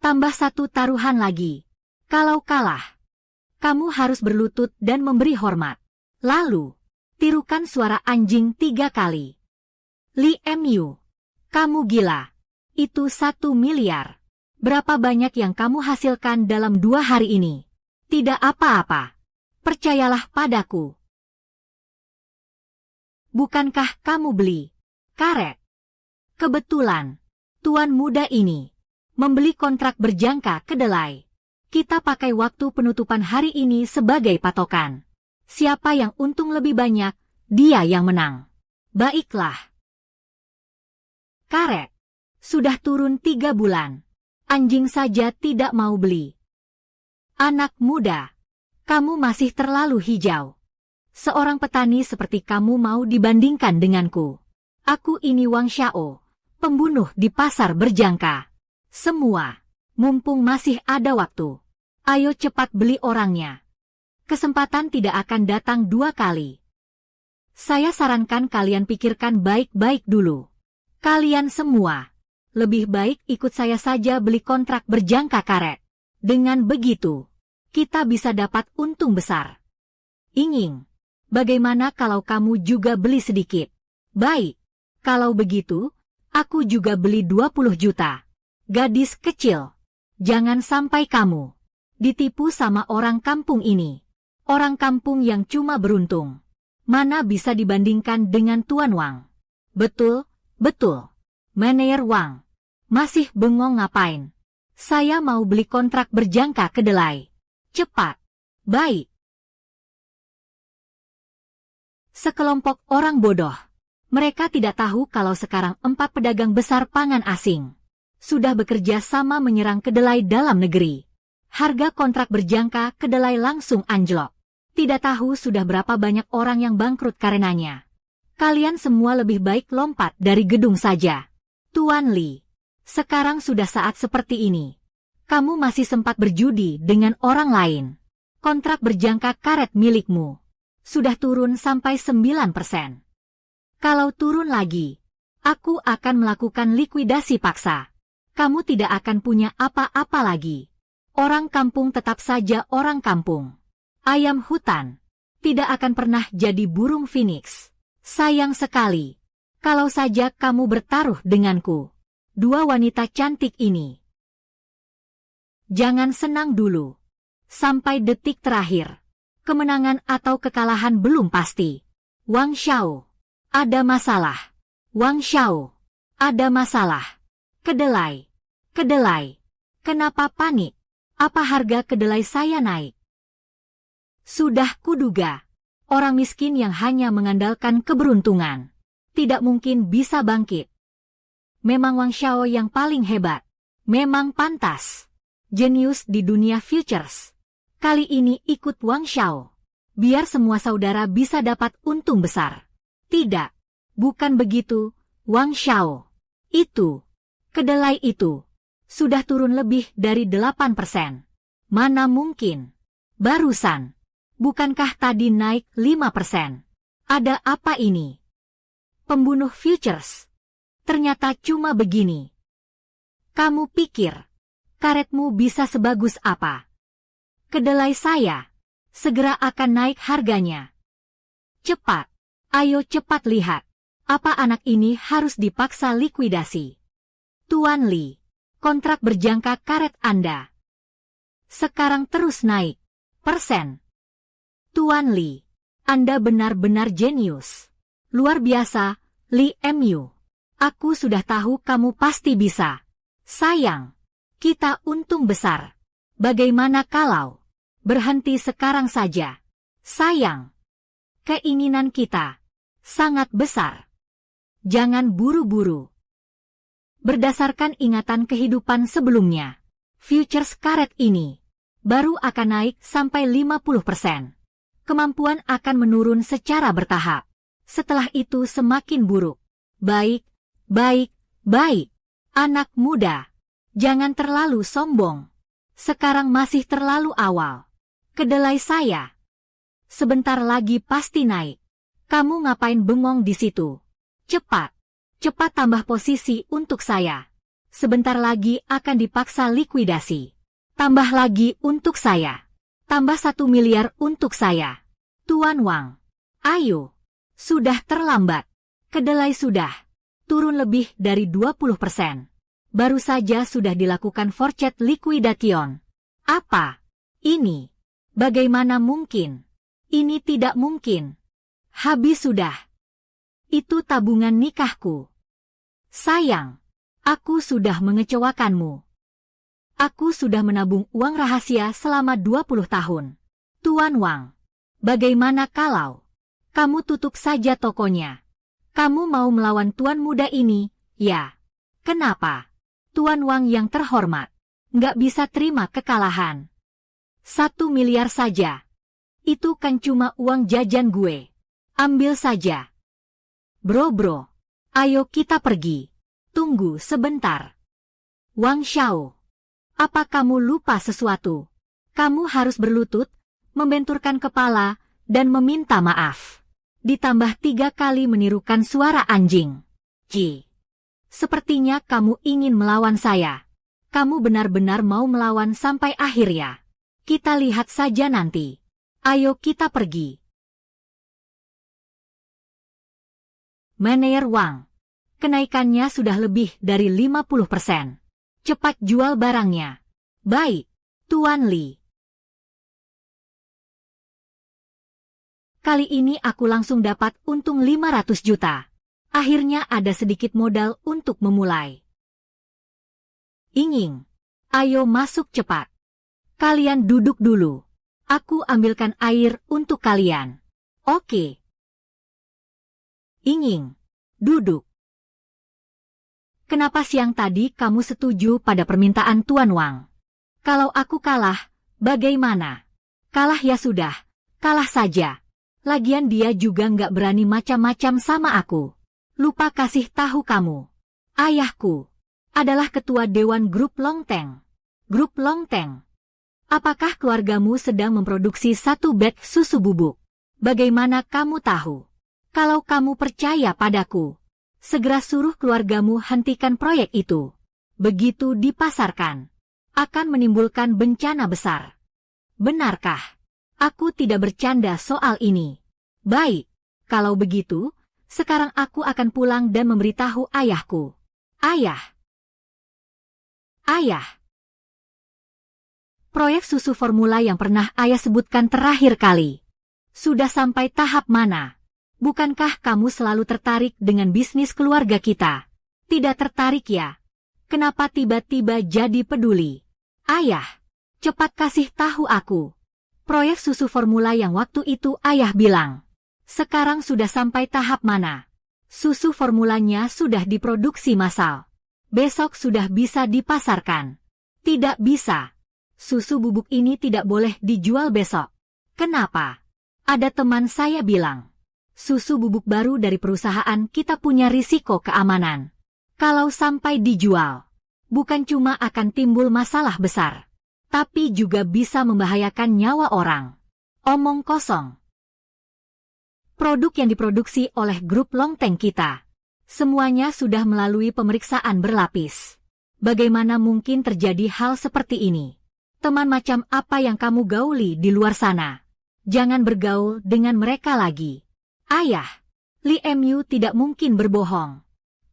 Tambah 1 taruhan lagi. Kalau kalah, kamu harus berlutut dan memberi hormat. Lalu, tirukan suara anjing 3 kali. Li Mu, kamu gila. Itu 1 miliar. Berapa banyak yang kamu hasilkan dalam 2 hari ini? Tidak apa-apa. Percayalah padaku. Bukankah kamu beli karet? Kebetulan, tuan muda ini membeli kontrak berjangka kedelai. Kita pakai waktu penutupan hari ini sebagai patokan. Siapa yang untung lebih banyak, dia yang menang. Baiklah. Karet. Sudah turun 3 bulan. Anjing saja tidak mau beli. Anak muda, kamu masih terlalu hijau. Seorang petani seperti kamu mau dibandingkan denganku. Aku ini Wang Xiao, pembunuh di pasar berjangka. Semua, mumpung masih ada waktu. Ayo cepat beli orangnya. Kesempatan tidak akan datang 2 kali. Saya sarankan kalian pikirkan baik-baik dulu. Kalian semua, lebih baik ikut saya saja beli kontrak berjangka karet. Dengan begitu, kita bisa dapat untung besar. Inging, bagaimana kalau kamu juga beli sedikit? Baik, kalau begitu, aku juga beli 20 juta. Gadis kecil, jangan sampai kamu ditipu sama orang kampung ini. Orang kampung yang cuma beruntung. Mana bisa dibandingkan dengan Tuan Wang? Betul, betul. Manajer Wang, masih bengong ngapain? Saya mau beli kontrak berjangka kedelai. Cepat. Baik. Sekelompok orang bodoh. Mereka tidak tahu kalau sekarang 4 pedagang besar pangan asing sudah bekerja sama menyerang kedelai dalam negeri. Harga kontrak berjangka kedelai langsung anjlok. Tidak tahu sudah berapa banyak orang yang bangkrut karenanya. Kalian semua lebih baik lompat dari gedung saja. Tuan Li, sekarang sudah saat seperti ini. Kamu masih sempat berjudi dengan orang lain. Kontrak berjangka karet milikmu sudah turun sampai 9%. Kalau turun lagi, aku akan melakukan likuidasi paksa. Kamu tidak akan punya apa-apa lagi. Orang kampung tetap saja orang kampung. Ayam hutan tidak akan pernah jadi burung phoenix. Sayang sekali. Kalau saja kamu bertaruh denganku. Dua wanita cantik ini. Jangan senang dulu. Sampai detik terakhir. Kemenangan atau kekalahan belum pasti. Wang Xiao. Ada masalah. Wang Xiao. Ada masalah. Kedelai. Kedelai. Kenapa panik? Apa harga kedelai saya naik? Sudah kuduga. Orang miskin yang hanya mengandalkan keberuntungan tidak mungkin bisa bangkit. Memang Wang Xiao yang paling hebat. Memang pantas. Jenius di dunia futures. Kali ini ikut Wang Xiao. Biar semua saudara bisa dapat untung besar. Tidak. Bukan begitu, Wang Xiao. Itu. Kedelai itu. Sudah turun lebih dari 8%. Mana mungkin? Barusan. Bukankah tadi naik 5%? Ada apa ini? Pembunuh futures. Ternyata cuma begini. Kamu pikir, karetmu bisa sebagus apa? Kedelai saya segera akan naik harganya. Cepat, ayo cepat lihat. Apa anak ini harus dipaksa likuidasi? Tuan Li, kontrak berjangka karet Anda sekarang terus naik persen. Tuan Li, Anda benar-benar jenius. Luar biasa, Li Mu. Aku sudah tahu kamu pasti bisa. Sayang, kita untung besar. Bagaimana kalau berhenti sekarang saja? Sayang, keinginan kita sangat besar. Jangan buru-buru. Berdasarkan ingatan kehidupan sebelumnya, futures karet ini baru akan naik sampai 50%. Kemampuan akan menurun secara bertahap. Setelah itu semakin buruk. Baik, baik, baik. Anak muda, jangan terlalu sombong. Sekarang masih terlalu awal. Kedelai saya sebentar lagi pasti naik. Kamu ngapain bengong di situ? Cepat, cepat tambah posisi untuk saya. Sebentar lagi akan dipaksa likuidasi. Tambah lagi untuk saya. Tambah 1 miliar untuk saya. Tuan Wang, ayo. Sudah terlambat. Kedelai sudah turun lebih dari 20%. Baru saja sudah dilakukan forced liquidation. Apa? Ini? Bagaimana mungkin? Ini tidak mungkin. Habis sudah. Itu tabungan nikahku. Sayang, aku sudah mengecewakanmu. Aku sudah menabung uang rahasia selama 20 tahun. Tuan Wang, bagaimana kalau kamu tutup saja tokonya? Kamu mau melawan tuan muda ini, ya? Kenapa? Tuan Wang yang terhormat, nggak bisa terima kekalahan. 1 miliar saja. Itu kan cuma uang jajan gue. Ambil saja. Bro, ayo kita pergi. Tunggu sebentar. Wang Xiao, apa kamu lupa sesuatu? Kamu harus berlutut, membenturkan kepala, dan meminta maaf. Ditambah 3 kali menirukan suara anjing. Ji. Sepertinya kamu ingin melawan saya. Kamu benar-benar mau melawan sampai akhir ya? Kita lihat saja nanti. Ayo kita pergi. Manajer Wang. Kenaikannya sudah lebih dari 50%. Cepat jual barangnya. Baik, Tuan Li. Kali ini aku langsung dapat untung 500 juta. Akhirnya ada sedikit modal untuk memulai. Inging, ayo masuk cepat. Kalian duduk dulu. Aku ambilkan air untuk kalian. Oke. Ying, duduk. Kenapa siang tadi kamu setuju pada permintaan Tuan Wang? Kalau aku kalah, bagaimana? Kalah ya sudah, kalah saja. Lagian dia juga nggak berani macam-macam sama aku. Lupa kasih tahu kamu. Ayahku adalah ketua Dewan Grup Longteng. Grup Longteng. Apakah keluargamu sedang memproduksi satu beg susu bubuk? Bagaimana kamu tahu? Kalau kamu percaya padaku, segera suruh keluargamu hentikan proyek itu. Begitu dipasarkan, akan menimbulkan bencana besar. Benarkah? Aku tidak bercanda soal ini. Baik, kalau begitu, sekarang aku akan pulang dan memberitahu ayahku. Ayah. Ayah. Proyek susu formula yang pernah ayah sebutkan terakhir kali. Sudah sampai tahap mana? Bukankah kamu selalu tertarik dengan bisnis keluarga kita? Tidak tertarik ya? Kenapa tiba-tiba jadi peduli? Ayah, cepat kasih tahu aku. Proyek susu formula yang waktu itu ayah bilang. Sekarang sudah sampai tahap mana? Susu formulanya sudah diproduksi massal. Besok sudah bisa dipasarkan. Tidak bisa. Susu bubuk ini tidak boleh dijual besok. Kenapa? Ada teman saya bilang. Susu bubuk baru dari perusahaan kita punya risiko keamanan. Kalau sampai dijual, bukan cuma akan timbul masalah besar, tapi juga bisa membahayakan nyawa orang. Omong kosong. Produk yang diproduksi oleh grup Longteng kita, semuanya sudah melalui pemeriksaan berlapis. Bagaimana mungkin terjadi hal seperti ini? Teman macam apa yang kamu gauli di luar sana? Jangan bergaul dengan mereka lagi. Ayah, Li Mu tidak mungkin berbohong.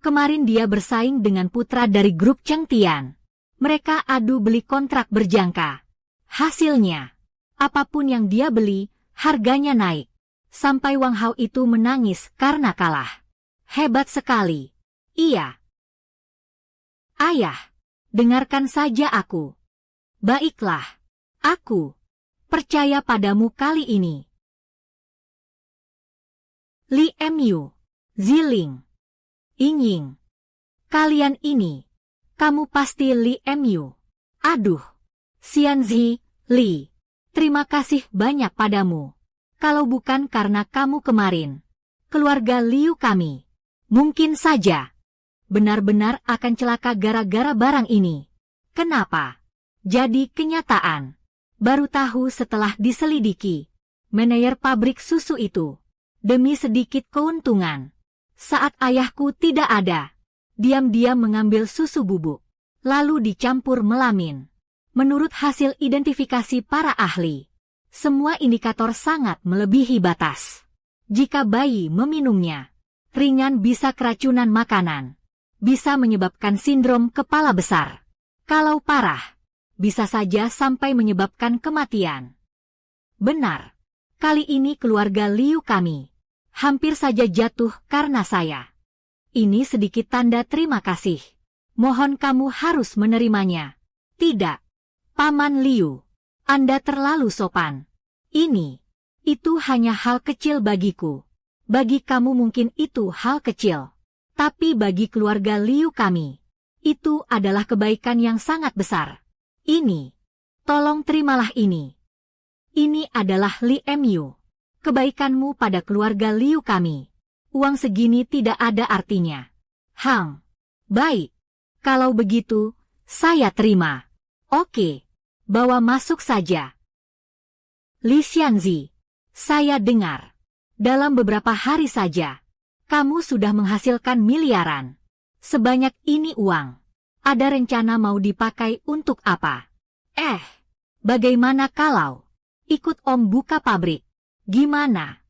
Kemarin dia bersaing dengan putra dari grup Cheng Tian. Mereka adu beli kontrak berjangka. Hasilnya, apapun yang dia beli, harganya naik. Sampai Wang Hao itu menangis karena kalah. Hebat sekali. Iya. Ayah, dengarkan saja aku. Baiklah, aku percaya padamu kali ini. Li Mu, Ziling, Ying, kalian ini, kamu pasti Li Mu. Aduh, Xianzi, Li, terima kasih banyak padamu. Kalau bukan karena kamu kemarin, keluarga Liu kami, mungkin saja, benar-benar akan celaka gara-gara barang ini. Kenapa? Jadi kenyataan, baru tahu setelah diselidiki, manajer pabrik susu itu. Demi sedikit keuntungan, saat ayahku tidak ada, diam-diam mengambil susu bubuk, lalu dicampur melamin. Menurut hasil identifikasi para ahli, semua indikator sangat melebihi batas. Jika bayi meminumnya, ringan bisa keracunan makanan, bisa menyebabkan sindrom kepala besar. Kalau parah, bisa saja sampai menyebabkan kematian. Benar. Kali ini keluarga Liu kami hampir saja jatuh karena saya. Ini sedikit tanda terima kasih. Mohon kamu harus menerimanya. Tidak. Paman Liu, Anda terlalu sopan. Itu hanya hal kecil bagiku. Bagi kamu mungkin itu hal kecil. Tapi bagi keluarga Liu kami, itu adalah kebaikan yang sangat besar. Tolong terimalah ini. Ini adalah Li Mu. Kebaikanmu pada keluarga Liu kami. Uang segini tidak ada artinya. Baik. Kalau begitu, saya terima. Oke. Bawa masuk saja. Li Xianzi, saya dengar. Dalam beberapa hari saja, kamu sudah menghasilkan miliaran. Sebanyak ini uang. Ada rencana mau dipakai untuk apa? Bagaimana kalau ikut Om buka pabrik? Gimana?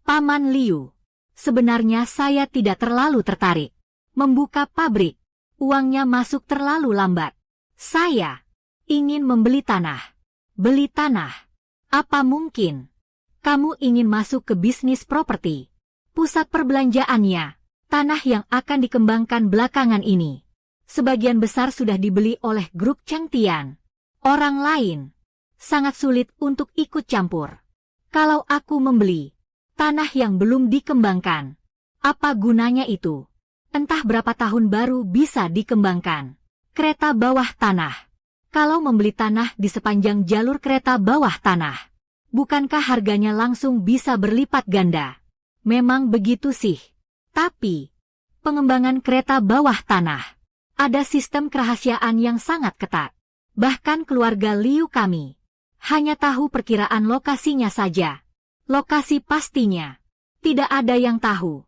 Paman Liu, sebenarnya saya tidak terlalu tertarik. Membuka pabrik, uangnya masuk terlalu lambat. Saya ingin membeli tanah. Beli tanah? Apa mungkin? Kamu ingin masuk ke bisnis properti? Pusat perbelanjaannya, tanah yang akan dikembangkan belakangan ini. Sebagian besar sudah dibeli oleh grup Cheng Tian. Orang lain sangat sulit untuk ikut campur. Kalau aku membeli tanah yang belum dikembangkan, Apa gunanya itu? Entah berapa tahun baru bisa dikembangkan. Kereta bawah tanah. Kalau membeli tanah di sepanjang jalur kereta bawah tanah, bukankah harganya langsung bisa berlipat ganda? Memang begitu sih. Tapi, pengembangan kereta bawah tanah, ada sistem kerahasiaan yang sangat ketat. Bahkan keluarga Liu kami hanya tahu perkiraan lokasinya saja. Lokasi pastinya, tidak ada yang tahu.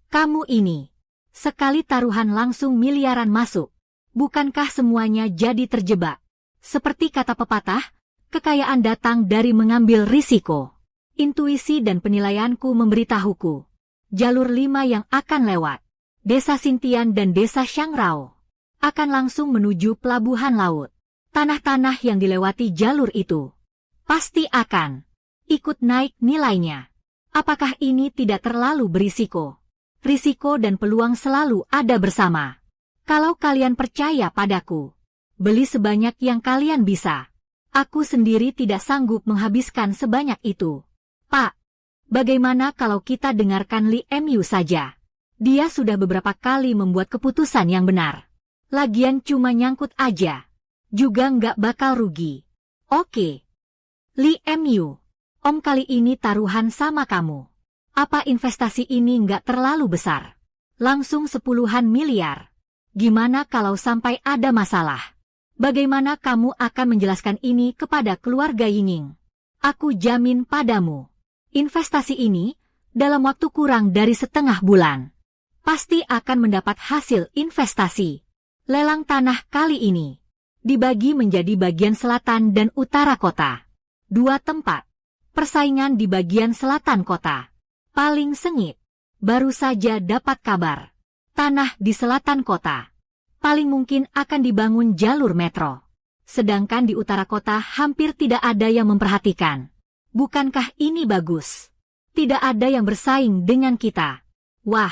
Kamu ini, sekali taruhan langsung miliaran masuk. Bukankah semuanya jadi terjebak? Seperti kata pepatah, kekayaan datang dari mengambil risiko. Intuisi dan penilaianku memberitahuku. Jalur 5 yang akan lewat, Desa Xintian dan Desa Shangrao, akan langsung menuju pelabuhan laut. Tanah-tanah yang dilewati jalur itu pasti akan ikut naik nilainya. Apakah ini tidak terlalu berisiko? Risiko dan peluang selalu ada bersama. Kalau kalian percaya padaku, beli sebanyak yang kalian bisa. Aku sendiri tidak sanggup menghabiskan sebanyak itu. Pak, bagaimana kalau kita dengarkan Li Mu saja? Dia sudah beberapa kali membuat keputusan yang benar. Lagian cuma nyangkut aja. Juga nggak bakal rugi. Oke. Li Mu, Om kali ini taruhan sama kamu. Apa investasi ini nggak terlalu besar? Langsung 10-an miliar. Gimana kalau sampai ada masalah? Bagaimana kamu akan menjelaskan ini kepada keluarga Yingning? Aku jamin padamu, investasi ini, dalam waktu kurang dari setengah bulan, pasti akan mendapat hasil investasi. Lelang tanah kali ini dibagi menjadi bagian selatan dan utara kota. 2 tempat. Persaingan di bagian selatan kota. Paling sengit. Baru saja dapat kabar. Tanah di selatan kota paling mungkin akan dibangun jalur metro. Sedangkan di utara kota hampir tidak ada yang memperhatikan. Bukankah ini bagus? Tidak ada yang bersaing dengan kita. Wah!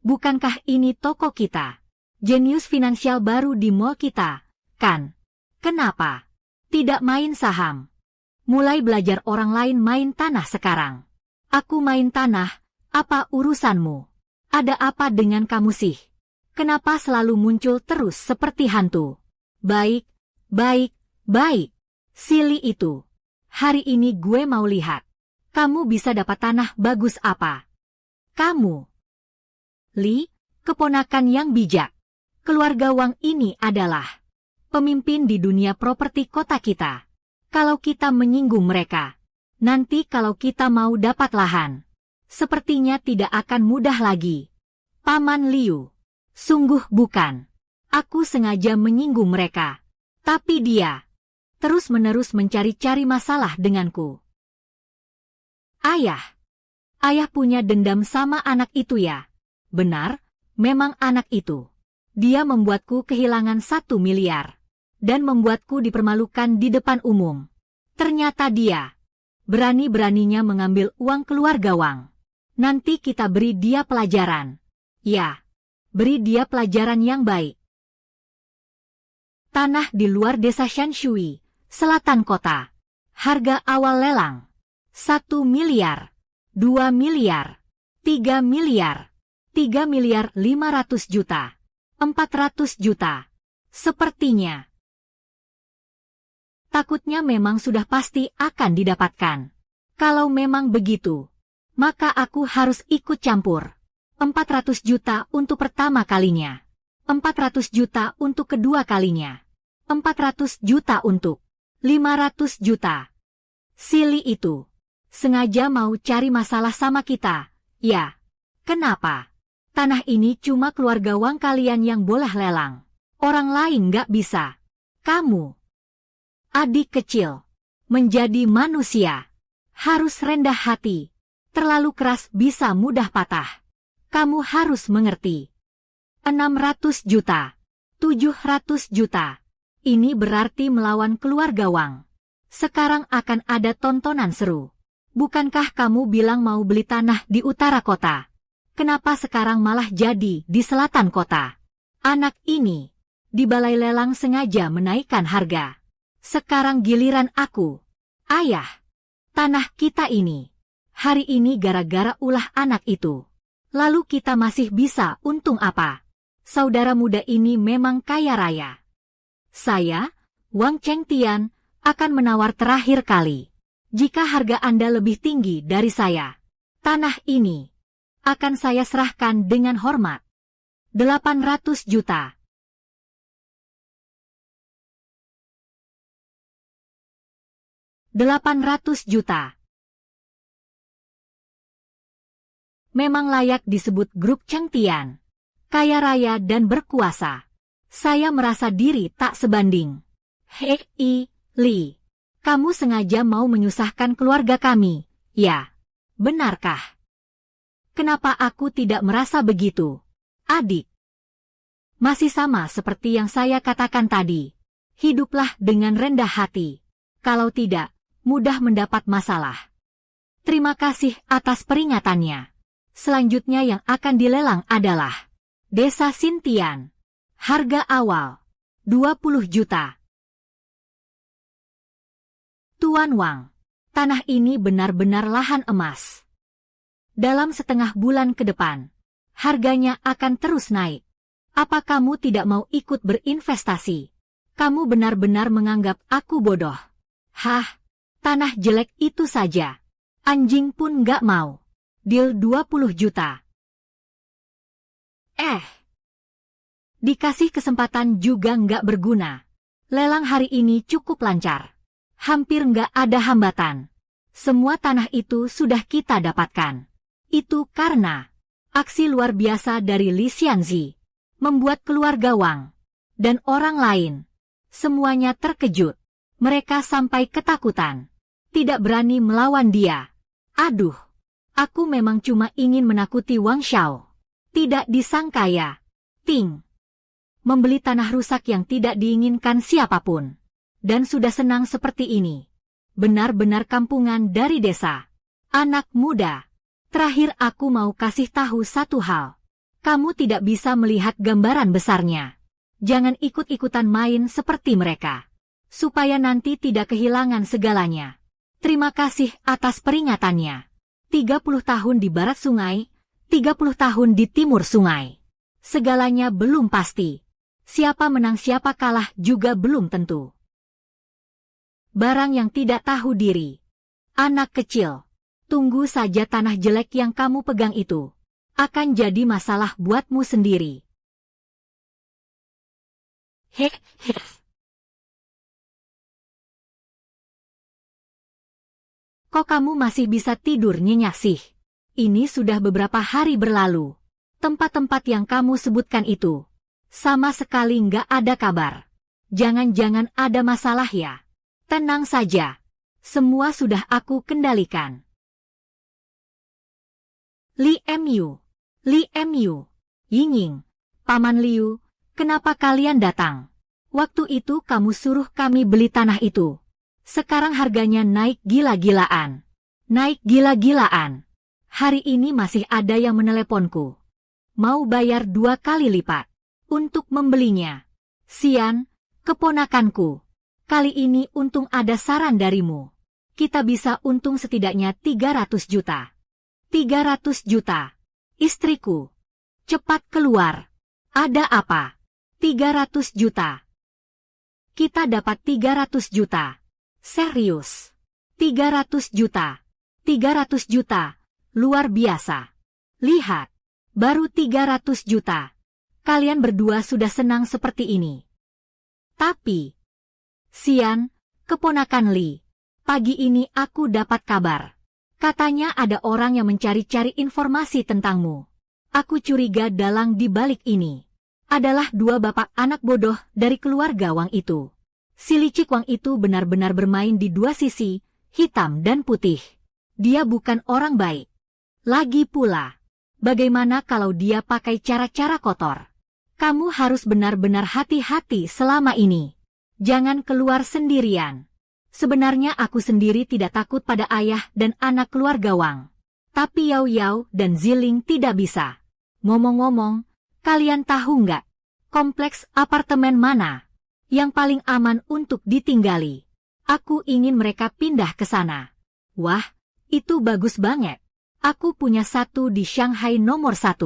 Bukankah ini toko kita? Jenius finansial baru di mall kita, kan? Kenapa? Tidak main saham. Mulai belajar orang lain main tanah sekarang. Aku main tanah, apa urusanmu? Ada apa dengan kamu sih? Kenapa selalu muncul terus seperti hantu? Baik, baik, baik. Silly itu. Hari ini gue mau lihat. Kamu bisa dapat tanah bagus apa? Kamu. Li, keponakan yang bijak. Keluarga Wang ini adalah pemimpin di dunia properti kota kita. Kalau kita menyinggung mereka, nanti kalau kita mau dapat lahan, sepertinya tidak akan mudah lagi. Paman Liu, sungguh bukan. Aku sengaja menyinggung mereka. Tapi dia terus-menerus mencari-cari masalah denganku. Ayah. Ayah punya dendam sama anak itu ya? Benar, memang anak itu. Dia membuatku kehilangan 1 miliar. Dan membuatku dipermalukan di depan umum. Ternyata dia berani-beraninya mengambil uang keluarga Wang. Nanti kita beri dia pelajaran. Ya, beri dia pelajaran yang baik. Tanah di luar desa Shanshui, selatan kota. Harga awal lelang. 1 miliar, 2 miliar, 3 miliar, 3 miliar 500 juta, 400 juta. Sepertinya. Takutnya memang sudah pasti akan didapatkan. Kalau memang begitu, maka aku harus ikut campur. 400 juta untuk pertama kalinya. 400 juta untuk kedua kalinya. 400 juta untuk 500 juta. Silly itu. Sengaja mau cari masalah sama kita. Ya. Kenapa? Tanah ini cuma keluarga Wang kalian yang boleh lelang. Orang lain nggak bisa. Kamu, adik kecil, menjadi manusia, harus rendah hati. Terlalu keras bisa mudah patah. Kamu harus mengerti. 600 juta, 700 juta. Ini berarti melawan keluarga Wang. Sekarang akan ada tontonan seru. Bukankah kamu bilang mau beli tanah di utara kota? Kenapa sekarang malah jadi di selatan kota? Anak ini, di balai lelang sengaja menaikkan harga. Sekarang giliran aku. Ayah, tanah kita ini Hari ini gara-gara ulah anak itu. Lalu kita masih bisa untung apa? Saudara muda ini memang kaya raya. Saya, Wang Chengtian, akan menawar terakhir kali. Jika harga Anda lebih tinggi dari saya, tanah ini akan saya serahkan dengan hormat. 800 juta. 800 juta. Memang layak disebut grup Chengtian. Kaya raya dan berkuasa. Saya merasa diri tak sebanding. Hei, Li. Kamu sengaja mau menyusahkan keluarga kami, ya? Benarkah? Kenapa aku tidak merasa begitu? Adik. Masih sama seperti yang saya katakan tadi. Hiduplah dengan rendah hati. Kalau tidak, mudah mendapat masalah. Terima kasih atas peringatannya. Selanjutnya yang akan dilelang adalah Desa Xintian. Harga awal 20 juta. Tuan Wang, tanah ini benar-benar lahan emas. Dalam setengah bulan ke depan, harganya akan terus naik. Apa kamu tidak mau ikut berinvestasi? Kamu benar-benar menganggap aku bodoh. Hah, tanah jelek itu saja. Anjing pun nggak mau. Deal 20 juta. Dikasih kesempatan juga nggak berguna. Lelang hari ini cukup lancar. Hampir nggak ada hambatan. Semua tanah itu sudah kita dapatkan. Itu karena aksi luar biasa dari Li Xianzi membuat keluarga Wang dan orang lain. Semuanya terkejut. Mereka sampai ketakutan. Tidak berani melawan dia. Aduh, aku memang cuma ingin menakuti Wang Xiao. Tidak disangka ya. Ting. Membeli tanah rusak yang tidak diinginkan siapapun. Dan sudah senang seperti ini. Benar-benar kampungan dari desa. Anak muda. Terakhir aku mau kasih tahu satu hal. Kamu tidak bisa melihat gambaran besarnya. Jangan ikut-ikutan main seperti mereka. Supaya nanti tidak kehilangan segalanya. Terima kasih atas peringatannya. 30 tahun di barat sungai, 30 tahun di timur sungai. Segalanya belum pasti. Siapa menang siapa kalah juga belum tentu. Barang yang tidak tahu diri. Anak kecil, tunggu saja tanah jelek yang kamu pegang itu. Akan jadi masalah buatmu sendiri. Kok kamu masih bisa tidur nyenyak sih? Ini sudah beberapa hari berlalu. Tempat-tempat yang kamu sebutkan itu sama sekali nggak ada kabar. Jangan-jangan ada masalah ya? Tenang saja. Semua sudah aku kendalikan. Li Mu. Li Mu. Yinging. Paman Liu, kenapa kalian datang? Waktu itu kamu suruh kami beli tanah itu. Sekarang harganya naik gila-gilaan. Naik gila-gilaan. Hari ini masih ada yang meneleponku. Mau bayar 2 kali lipat untuk membelinya. Sian, keponakanku. Kali ini untung ada saran darimu. Kita bisa untung setidaknya 300 juta. 300 juta. Istriku. Cepat keluar. Ada apa? 300 juta. Kita dapat 300 juta. Serius. 300 juta. 300 juta. Luar biasa. Lihat. Baru 300 juta. Kalian berdua sudah senang seperti ini. Tapi, Sian, keponakan Li, pagi ini aku dapat kabar. Katanya ada orang yang mencari-cari informasi tentangmu. Aku curiga dalang di balik ini adalah 2 bapak anak bodoh dari keluarga Wang itu. Si licik Wang itu benar-benar bermain di 2 sisi, hitam dan putih. Dia bukan orang baik. Lagi pula, bagaimana kalau dia pakai cara-cara kotor? Kamu harus benar-benar hati-hati selama ini. Jangan keluar sendirian. Sebenarnya aku sendiri tidak takut pada ayah dan anak keluarga Wang. Tapi Yao Yao dan Ziling tidak bisa. Ngomong-ngomong, kalian tahu nggak? Kompleks apartemen mana yang paling aman untuk ditinggali? Aku ingin mereka pindah ke sana. Wah, Itu bagus banget. Aku punya satu di Shanghai nomor 1.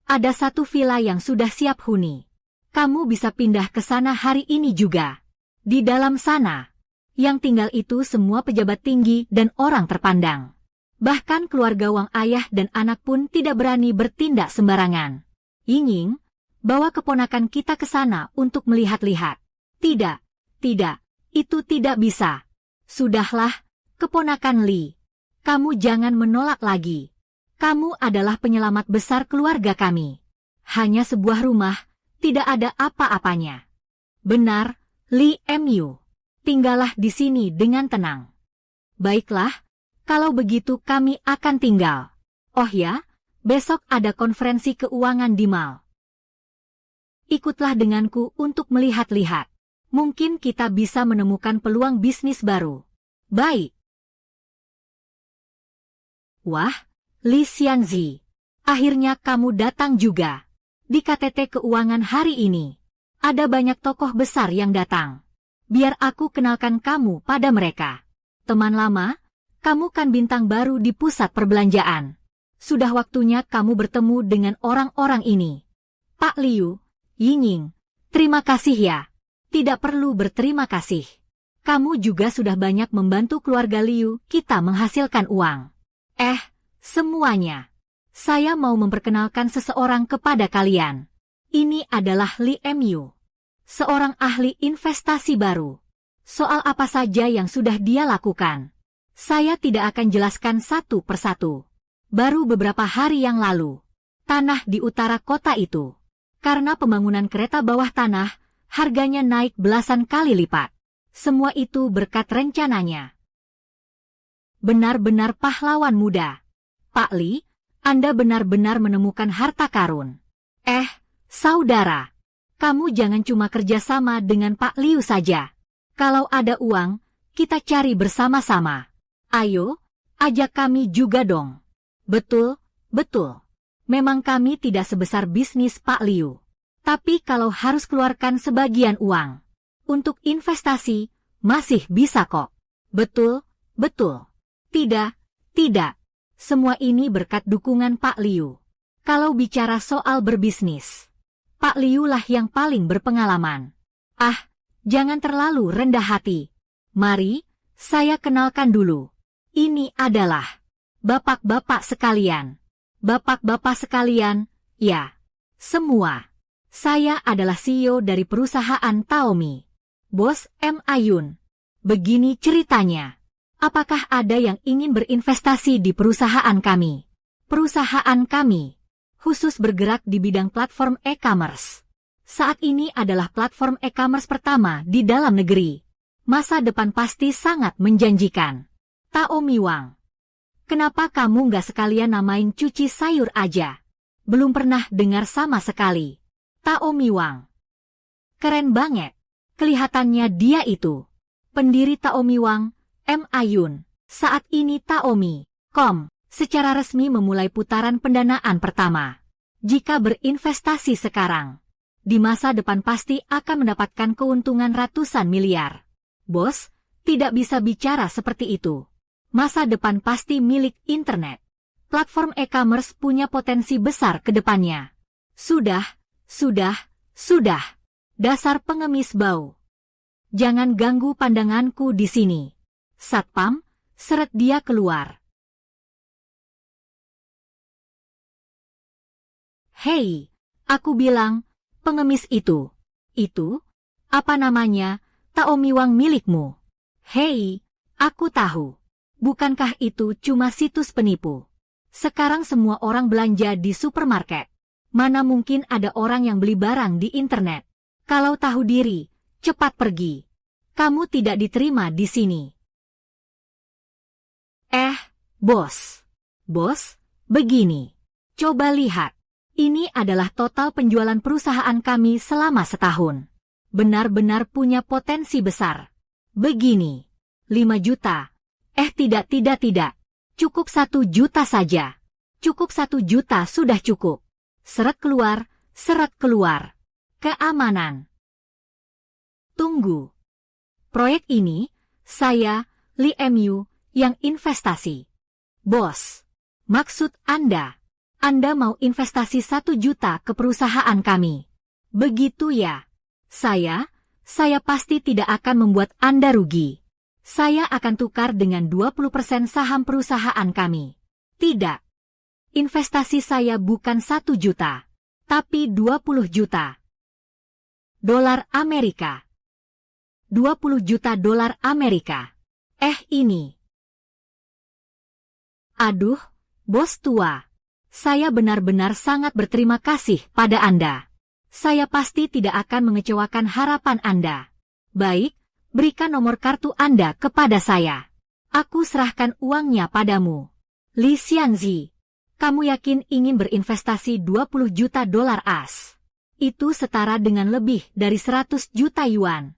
Ada satu villa yang sudah siap huni. Kamu bisa pindah ke sana hari ini juga. Di dalam sana, yang tinggal itu semua pejabat tinggi dan orang terpandang. Bahkan keluarga Wang ayah dan anak pun tidak berani bertindak sembarangan. Ying, bawa keponakan kita ke sana untuk melihat-lihat. Tidak, itu tidak bisa. Sudahlah, keponakan Li. Kamu jangan menolak lagi. Kamu adalah penyelamat besar keluarga kami. Hanya sebuah rumah, tidak ada apa-apanya. Benar, Li Mu. Tinggallah di sini dengan tenang. Baiklah, kalau begitu kami akan tinggal. Oh ya, besok ada konferensi keuangan di mall. Ikutlah denganku untuk melihat-lihat. Mungkin kita bisa menemukan peluang bisnis baru. Baik. Wah, Li Xianzi, akhirnya kamu datang juga. Di KTT keuangan hari ini, ada banyak tokoh besar yang datang. Biar aku kenalkan kamu pada mereka. Teman lama, kamu kan bintang baru di pusat perbelanjaan. Sudah waktunya kamu bertemu dengan orang-orang ini. Pak Liu, Ying, terima kasih ya. Tidak perlu berterima kasih. Kamu juga sudah banyak membantu keluarga Liu kita menghasilkan uang. Semuanya. Saya mau memperkenalkan seseorang kepada kalian. Ini adalah Li Mu. Seorang ahli investasi baru. Soal apa saja yang sudah dia lakukan, saya tidak akan jelaskan satu persatu. Baru beberapa hari yang lalu, tanah di utara kota itu, karena pembangunan kereta bawah tanah, harganya naik belasan kali lipat. Semua itu berkat rencananya. Benar-benar pahlawan muda. Pak Li, Anda benar-benar menemukan harta karun. Saudara, kamu jangan cuma kerjasama dengan Pak Liu saja. Kalau ada uang, kita cari bersama-sama. Ayo, ajak kami juga dong. Betul. Memang kami tidak sebesar bisnis Pak Liu. Tapi kalau harus keluarkan sebagian uang untuk investasi, masih bisa kok. Betul. Tidak. Semua ini berkat dukungan Pak Liu. Kalau bicara soal berbisnis, Pak Liu lah yang paling berpengalaman. Jangan terlalu rendah hati. Mari, saya kenalkan dulu. Ini adalah bapak-bapak sekalian. Bapak-bapak sekalian, ya, semua. Saya adalah CEO dari perusahaan Taomi. Bos M. Ayun. Begini ceritanya. Apakah ada yang ingin berinvestasi di perusahaan kami? Perusahaan kami khusus bergerak di bidang platform e-commerce. Saat ini adalah platform e-commerce pertama di dalam negeri. Masa depan pasti sangat menjanjikan. Taomi Wang. Kenapa kamu nggak sekalian namain cuci sayur aja? Belum pernah dengar sama sekali. Taomi Wang. Keren banget. Kelihatannya dia itu pendiri Taomi Wang, M. Ayun. Saat ini Taomi.com secara resmi memulai putaran pendanaan pertama. Jika berinvestasi sekarang, di masa depan pasti akan mendapatkan keuntungan ratusan miliar. Bos, tidak bisa bicara seperti itu. Masa depan pasti milik internet. Platform e-commerce punya potensi besar ke depannya. Sudah. Dasar pengemis bau. Jangan ganggu pandanganku di sini. Satpam, seret dia keluar. Hei, aku bilang, pengemis itu, apa namanya, Taomi Wang milikmu. Hei, aku tahu. Bukankah itu cuma situs penipu? Sekarang semua orang belanja di supermarket. Mana mungkin ada orang yang beli barang di internet? Kalau tahu diri, cepat pergi. Kamu tidak diterima di sini. Bos, begini. Coba lihat. Ini adalah total penjualan perusahaan kami selama setahun. Benar-benar punya potensi besar. Begini. 5 juta. Tidak. Cukup 1 juta saja. Cukup 1 juta sudah cukup. Seret keluar. Keamanan. Tunggu. Proyek ini, saya, Li Mu, yang investasi. Bos, maksud Anda mau investasi 1 juta ke perusahaan kami. Begitu ya? Saya pasti tidak akan membuat Anda rugi. Saya akan tukar dengan 20% saham perusahaan kami. Tidak. Investasi saya bukan 1 juta, tapi 20 juta. Dolar Amerika. 20 juta dolar Amerika. Ini. Aduh, bos tua. Saya benar-benar sangat berterima kasih pada Anda. Saya pasti tidak akan mengecewakan harapan Anda. Baik, berikan nomor kartu Anda kepada saya. Aku serahkan uangnya padamu. Li Xianzi, kamu yakin ingin berinvestasi 20 juta dolar AS? Itu setara dengan lebih dari 100 juta yuan.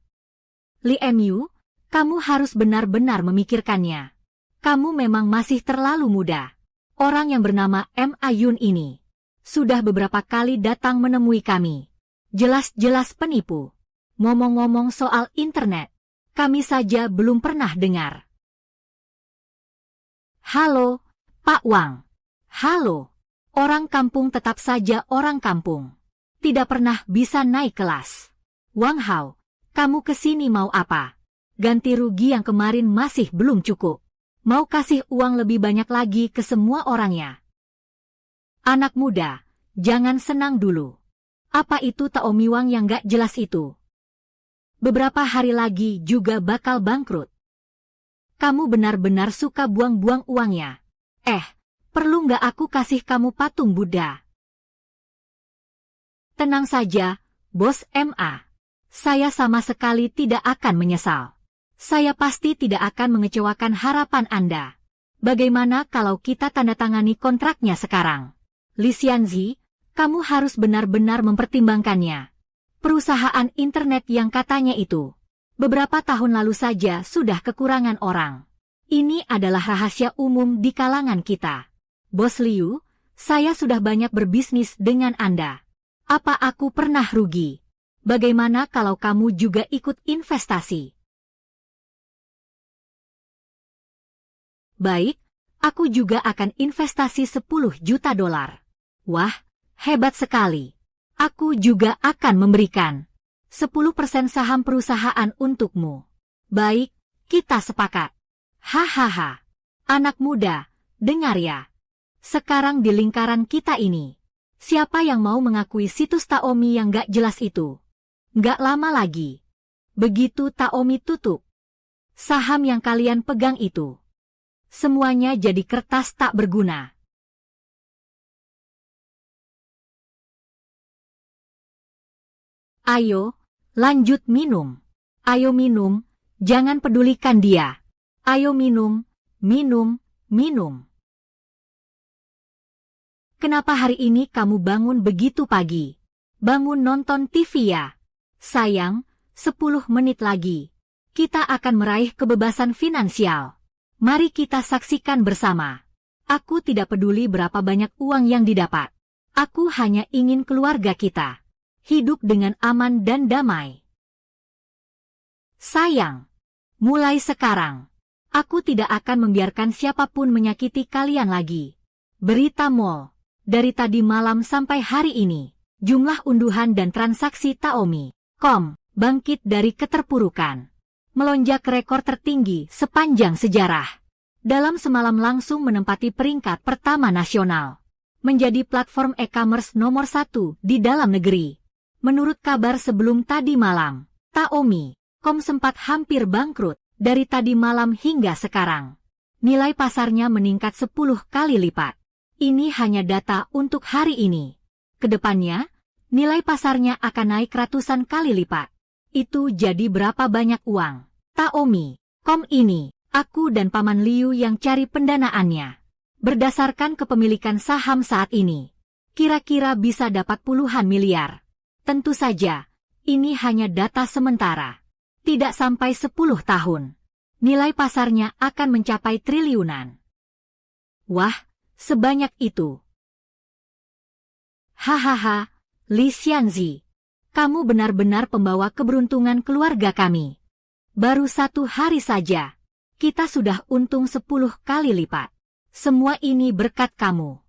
Li Mu, kamu harus benar-benar memikirkannya. Kamu memang masih terlalu muda. Orang yang bernama Ma Yun ini sudah beberapa kali datang menemui kami. Jelas-jelas penipu. Ngomong-ngomong soal internet, kami saja belum pernah dengar. Halo, Pak Wang. Halo. Orang kampung tetap saja orang kampung. Tidak pernah bisa naik kelas. Wang Hao, kamu kesini mau apa? Ganti rugi yang kemarin masih belum cukup. Mau kasih uang lebih banyak lagi ke semua orangnya. Anak muda, jangan senang dulu. Apa itu Taomi Wang yang gak jelas itu? Beberapa hari lagi juga bakal bangkrut. Kamu benar-benar suka buang-buang uangnya. Perlu nggak aku kasih kamu patung Buddha? Tenang saja, Bos Ma. Saya sama sekali tidak akan menyesal. Saya pasti tidak akan mengecewakan harapan Anda. Bagaimana kalau kita tanda tangani kontraknya sekarang? Li Xianzi, kamu harus benar-benar mempertimbangkannya. Perusahaan internet yang katanya itu beberapa tahun lalu saja sudah kekurangan orang. Ini adalah rahasia umum di kalangan kita. Bos Liu, saya sudah banyak berbisnis dengan Anda. Apa aku pernah rugi? Bagaimana kalau kamu juga ikut investasi? Baik, aku juga akan investasi 10 juta dolar. Wah, hebat sekali. Aku juga akan memberikan 10% saham perusahaan untukmu. Baik, kita sepakat. Hahaha. Anak muda, dengar ya. Sekarang di lingkaran kita ini, siapa yang mau mengakui situs Taomi yang gak jelas itu? Gak lama lagi. Begitu Taomi tutup, saham yang kalian pegang itu semuanya jadi kertas tak berguna. Ayo, lanjut minum. Ayo minum, jangan pedulikan dia. Ayo minum, minum, minum. Kenapa hari ini kamu bangun begitu pagi? Bangun nonton TV ya? Sayang, 10 menit lagi. Kita akan meraih kebebasan finansial. Mari kita saksikan bersama. Aku tidak peduli berapa banyak uang yang didapat. Aku hanya ingin keluarga kita hidup dengan aman dan damai. Sayang, mulai sekarang, aku tidak akan membiarkan siapapun menyakiti kalian lagi. Berita Mall. Dari tadi malam sampai hari ini, jumlah unduhan dan transaksi Taomi.com bangkit dari keterpurukan. Melonjak rekor tertinggi sepanjang sejarah. Dalam semalam langsung menempati peringkat pertama nasional. Menjadi platform e-commerce nomor 1 di dalam negeri. Menurut kabar sebelum tadi malam, Taomi.com sempat hampir bangkrut dari tadi malam hingga sekarang. Nilai pasarnya meningkat 10 kali lipat. Ini hanya data untuk hari ini. Kedepannya, nilai pasarnya akan naik ratusan kali lipat. Itu jadi berapa banyak uang? Taomi.com ini, aku dan Paman Liu yang cari pendanaannya. Berdasarkan kepemilikan saham saat ini, kira-kira bisa dapat puluhan miliar. Tentu saja, ini hanya data sementara. Tidak sampai 10 tahun. Nilai pasarnya akan mencapai triliunan. Wah, sebanyak itu. Hahaha, Li Xianzi. Kamu benar-benar pembawa keberuntungan keluarga kami. Baru 1 hari saja, kita sudah untung 10 kali lipat. Semua ini berkat kamu.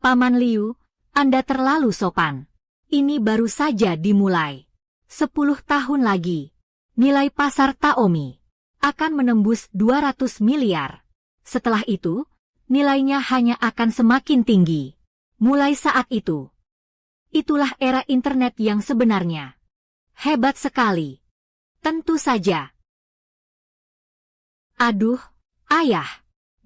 Paman Liu, Anda terlalu sopan. Ini baru saja dimulai. 10 tahun lagi, nilai pasar Taomi akan menembus 200 miliar. Setelah itu, nilainya hanya akan semakin tinggi. Mulai saat itu, itulah era internet yang sebenarnya. Hebat sekali. Tentu saja. Aduh, ayah.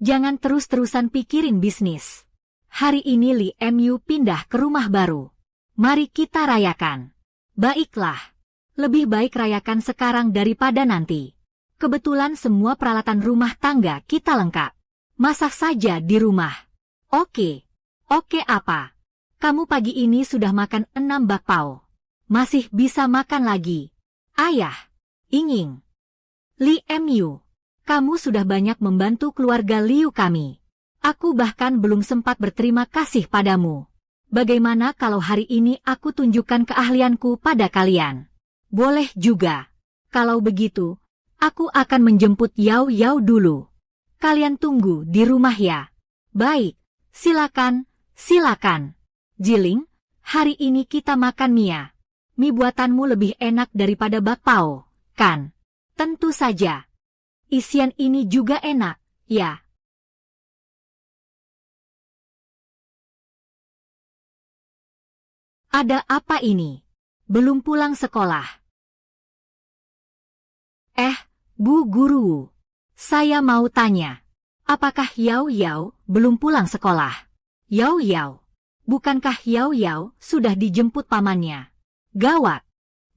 Jangan terus-terusan pikirin bisnis. Hari ini Li Mu pindah ke rumah baru. Mari kita rayakan. Baiklah. Lebih baik rayakan sekarang daripada nanti. Kebetulan semua peralatan rumah tangga kita lengkap. Masak saja di rumah. Oke. Oke apa? Kamu pagi ini sudah makan 6 bakpao. Masih bisa makan lagi. Ayah. Inging. Li Mu. Kamu sudah banyak membantu keluarga Liu kami. Aku bahkan belum sempat berterima kasih padamu. Bagaimana kalau hari ini aku tunjukkan keahlianku pada kalian? Boleh juga. Kalau begitu, aku akan menjemput Yao Yao dulu. Kalian tunggu di rumah ya. Baik, silakan, silakan. Jiling, hari ini kita makan mie. Mie buatanmu lebih enak daripada bakpao, kan? Tentu saja. Isian ini juga enak, ya. Ada apa ini? Belum pulang sekolah. Bu Guru. Saya mau tanya. Apakah Yao Yao belum pulang sekolah? Yao Yao. Bukankah Yao Yao sudah dijemput pamannya? Gawat.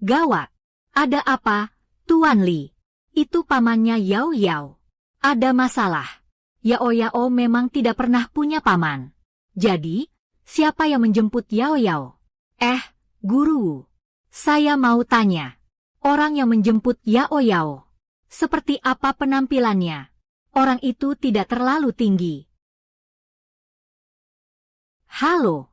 Gawat. Ada apa, Tuan Li? Itu pamannya Yao Yao. Ada masalah. Yao Yao memang tidak pernah punya paman. Jadi, siapa yang menjemput Yao Yao? Guru. Saya mau tanya. Orang yang menjemput Yao Yao. Seperti apa penampilannya? Orang itu tidak terlalu tinggi. Halo.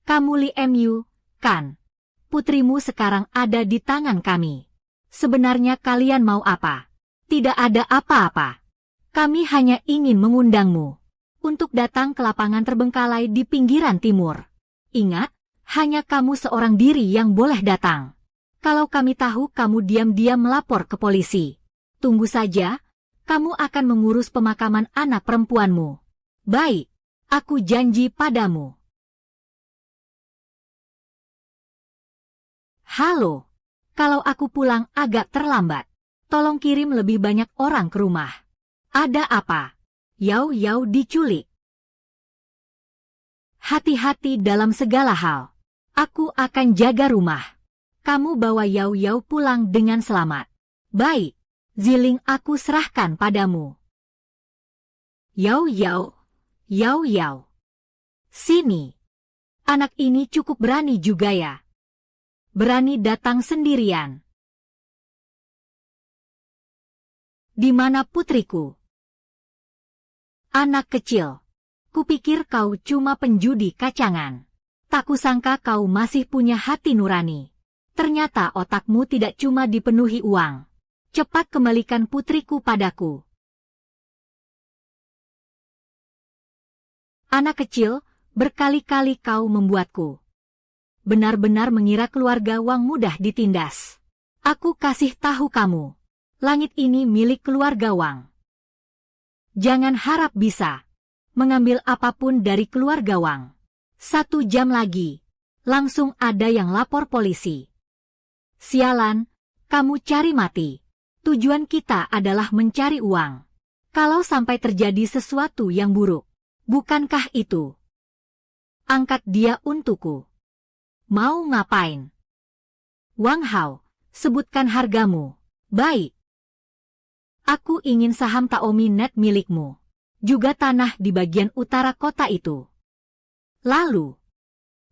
Kamu Li Mu, kan? Putrimu sekarang ada di tangan kami. Sebenarnya kalian mau apa? Tidak ada apa-apa. Kami hanya ingin mengundangmu untuk datang ke lapangan terbengkalai di pinggiran timur. Ingat, hanya kamu seorang diri yang boleh datang. Kalau kami tahu kamu diam-diam melapor ke polisi. Tunggu saja, kamu akan mengurus pemakaman anak perempuanmu. Baik, aku janji padamu. Halo. Kalau aku pulang agak terlambat, tolong kirim lebih banyak orang ke rumah. Ada apa? Yao Yao diculik. Hati-hati dalam segala hal. Aku akan jaga rumah. Kamu bawa Yao Yao pulang dengan selamat. Baik, Ziling aku serahkan padamu. Yao Yao. Yao Yao. Sini. Anak ini cukup berani juga ya. Berani datang sendirian. Di mana putriku? Anak kecil. Kupikir kau cuma penjudi kacangan. Tak kusangka kau masih punya hati nurani. Ternyata otakmu tidak cuma dipenuhi uang. Cepat kembalikan putriku padaku. Anak kecil, berkali-kali kau membuatku benar-benar mengira keluarga Wang mudah ditindas. Aku kasih tahu kamu, langit ini milik keluarga Wang. Jangan harap bisa mengambil apapun dari keluarga Wang. 1 jam lagi, langsung ada yang lapor polisi. Sialan, kamu cari mati. Tujuan kita adalah mencari uang. Kalau sampai terjadi sesuatu yang buruk, bukankah itu? Angkat dia untukku. Mau ngapain? Wang Hao, sebutkan hargamu. Baik. Aku ingin saham Taomi Net milikmu. Juga tanah di bagian utara kota itu. Lalu,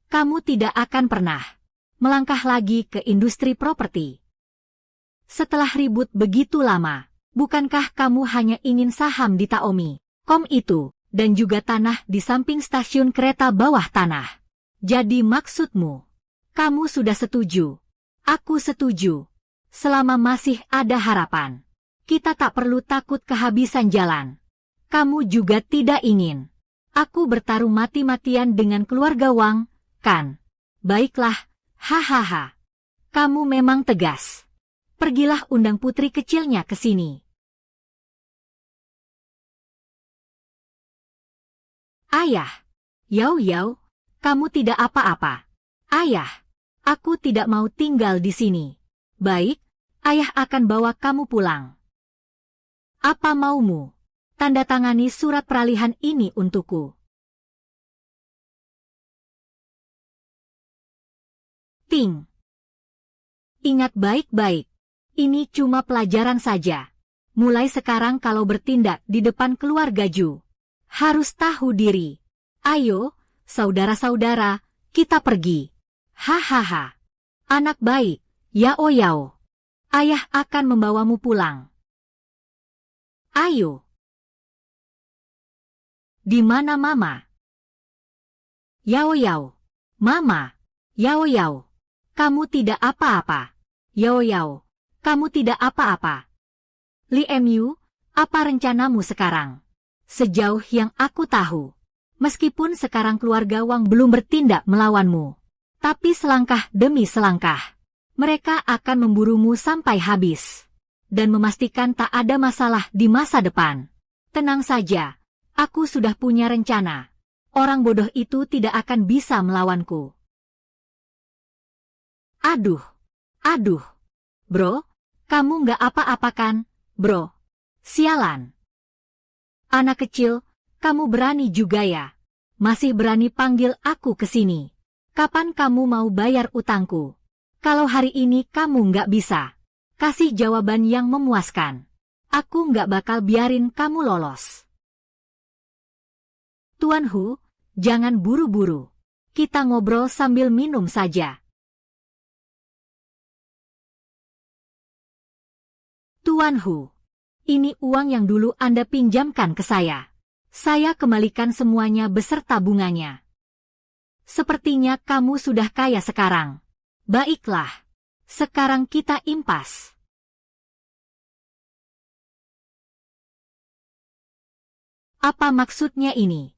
kamu tidak akan pernah melangkah lagi ke industri properti. Setelah ribut begitu lama, bukankah kamu hanya ingin saham di Taomi Com itu, dan juga tanah di samping stasiun kereta bawah tanah? Jadi maksudmu, kamu sudah setuju? Aku setuju. Selama masih ada harapan, kita tak perlu takut kehabisan jalan. Kamu juga tidak ingin Aku bertarung mati-matian dengan keluarga Wang, kan? Baiklah, hahaha. Kamu memang tegas. Pergilah undang putri kecilnya ke sini. Ayah, Yao Yao, kamu tidak apa-apa. Ayah, aku tidak mau tinggal di sini. Baik, ayah akan bawa kamu pulang. Apa maumu? Tanda tangani surat peralihan ini untukku. Ting. Ingat baik-baik. Ini cuma pelajaran saja. Mulai sekarang kalau bertindak di depan keluarga Ju, harus tahu diri. Ayo, saudara-saudara, kita pergi. Hahaha. Anak baik, Yao Yao. Ayah akan membawamu pulang. Ayo. Di mana Mama? Yao Yao. Mama. Yao Yao. Kamu tidak apa-apa. Yao Yao. Kamu tidak apa-apa. Li Mu, apa rencanamu sekarang? Sejauh yang aku tahu, meskipun sekarang keluarga Wang belum bertindak melawanmu, tapi selangkah demi selangkah, mereka akan memburumu sampai habis, dan memastikan tak ada masalah di masa depan. Tenang saja. Aku sudah punya rencana. Orang bodoh itu tidak akan bisa melawanku. Aduh. Bro, kamu nggak apa-apa kan, bro? Sialan. Anak kecil, kamu berani juga ya? Masih berani panggil aku ke sini. Kapan kamu mau bayar utangku? Kalau hari ini kamu nggak bisa, kasih jawaban yang memuaskan. Aku nggak bakal biarin kamu lolos. Tuan Hu, jangan buru-buru. Kita ngobrol sambil minum saja. Tuan Hu, ini uang yang dulu Anda pinjamkan ke saya. Saya kembalikan semuanya beserta bunganya. Sepertinya kamu sudah kaya sekarang. Baiklah, sekarang kita impas. Apa maksudnya ini?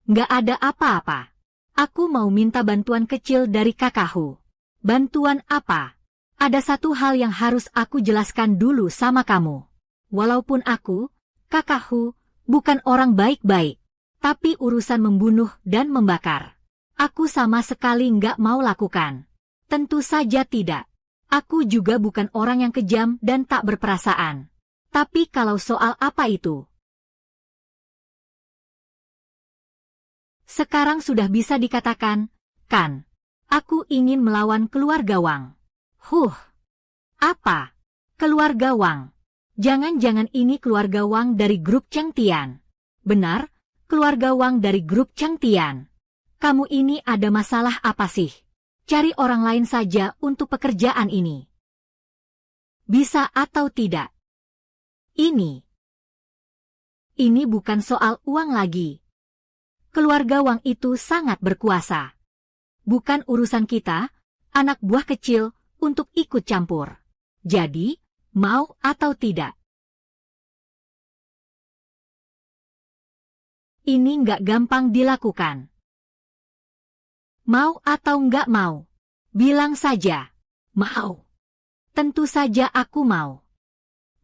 Nggak ada apa-apa. Aku mau minta bantuan kecil dari kakakku. Bantuan apa? Ada satu hal yang harus aku jelaskan dulu sama kamu. Walaupun aku, kakakku, bukan orang baik-baik, tapi urusan membunuh dan membakar, aku sama sekali nggak mau lakukan. Tentu saja tidak. Aku juga bukan orang yang kejam dan tak berperasaan. Tapi kalau soal apa itu? Sekarang sudah bisa dikatakan, kan? Aku ingin melawan keluarga Wang. Apa? Keluarga Wang? Jangan-jangan ini keluarga Wang dari grup Cheng Tian. Benar, keluarga Wang dari grup Cheng Tian. Kamu ini ada masalah apa sih? Cari orang lain saja untuk pekerjaan ini. Bisa atau tidak? Ini bukan soal uang lagi. Keluarga Wang itu sangat berkuasa. Bukan urusan kita, anak buah kecil, untuk ikut campur. Jadi, mau atau tidak? Ini nggak gampang dilakukan. Mau atau nggak mau? Bilang saja. Mau. Tentu saja aku mau.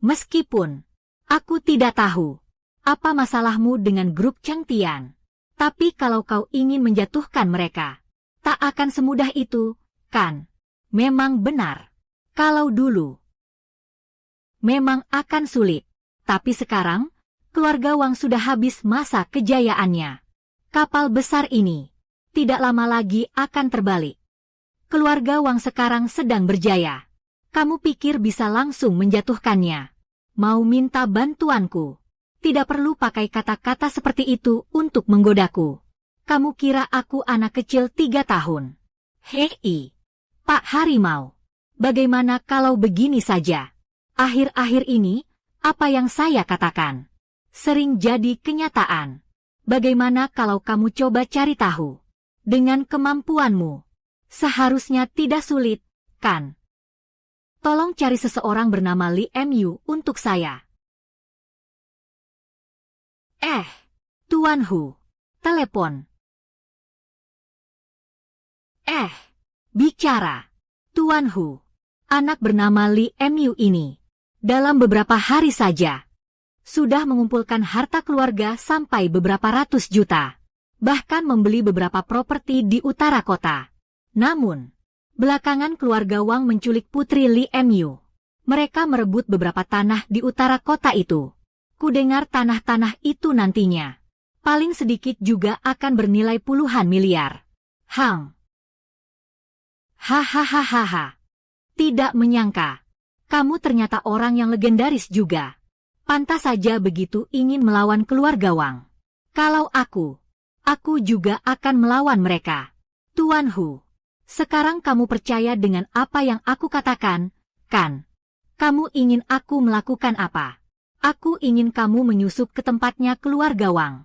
Meskipun aku tidak tahu apa masalahmu dengan grup Cheng Tian. Tapi kalau kau ingin menjatuhkan mereka, tak akan semudah itu, kan? Memang benar. Kalau dulu, memang akan sulit. Tapi sekarang, keluarga Wang sudah habis masa kejayaannya. Kapal besar ini, tidak lama lagi akan terbalik. Keluarga Wang sekarang sedang berjaya. Kamu pikir bisa langsung menjatuhkannya? Mau minta bantuanku? Tidak perlu pakai kata-kata seperti itu untuk menggodaku. Kamu kira aku anak kecil 3 tahun? Hei, Pak Harimau. Bagaimana kalau begini saja? Akhir-akhir ini, apa yang saya katakan sering jadi kenyataan. Bagaimana kalau kamu coba cari tahu? Dengan kemampuanmu, seharusnya tidak sulit, kan? Tolong cari seseorang bernama Li Mu untuk saya. Tuan Hu, telepon. Bicara. Tuan Hu, anak bernama Li Mu ini, dalam beberapa hari saja, sudah mengumpulkan harta keluarga sampai beberapa ratus juta, bahkan membeli beberapa properti di utara kota. Namun, belakangan keluarga Wang menculik putri Li Mu. Mereka merebut beberapa tanah di utara kota itu. Kudengar tanah-tanah itu nantinya paling sedikit juga akan bernilai puluhan miliar. Hahaha. Tidak menyangka, kamu ternyata orang yang legendaris juga. Pantas saja begitu ingin melawan keluarga Wang. Kalau aku juga akan melawan mereka. Tuan Hu, sekarang kamu percaya dengan apa yang aku katakan, kan? Kamu ingin aku melakukan apa? Aku ingin kamu menyusup ke tempatnya keluarga Wang.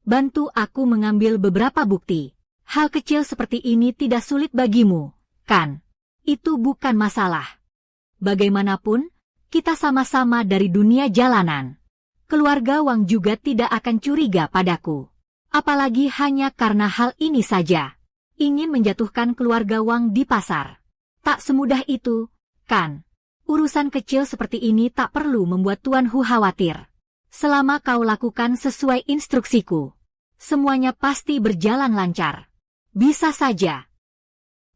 Bantu aku mengambil beberapa bukti. Hal kecil seperti ini tidak sulit bagimu, kan? Itu bukan masalah. Bagaimanapun, kita sama-sama dari dunia jalanan. Keluarga Wang juga tidak akan curiga padaku. Apalagi hanya karena hal ini saja. Ingin menjatuhkan keluarga Wang di pasar. Tak semudah itu, kan? Urusan kecil seperti ini tak perlu membuat Tuan Hu khawatir. Selama kau lakukan sesuai instruksiku, semuanya pasti berjalan lancar. Bisa saja.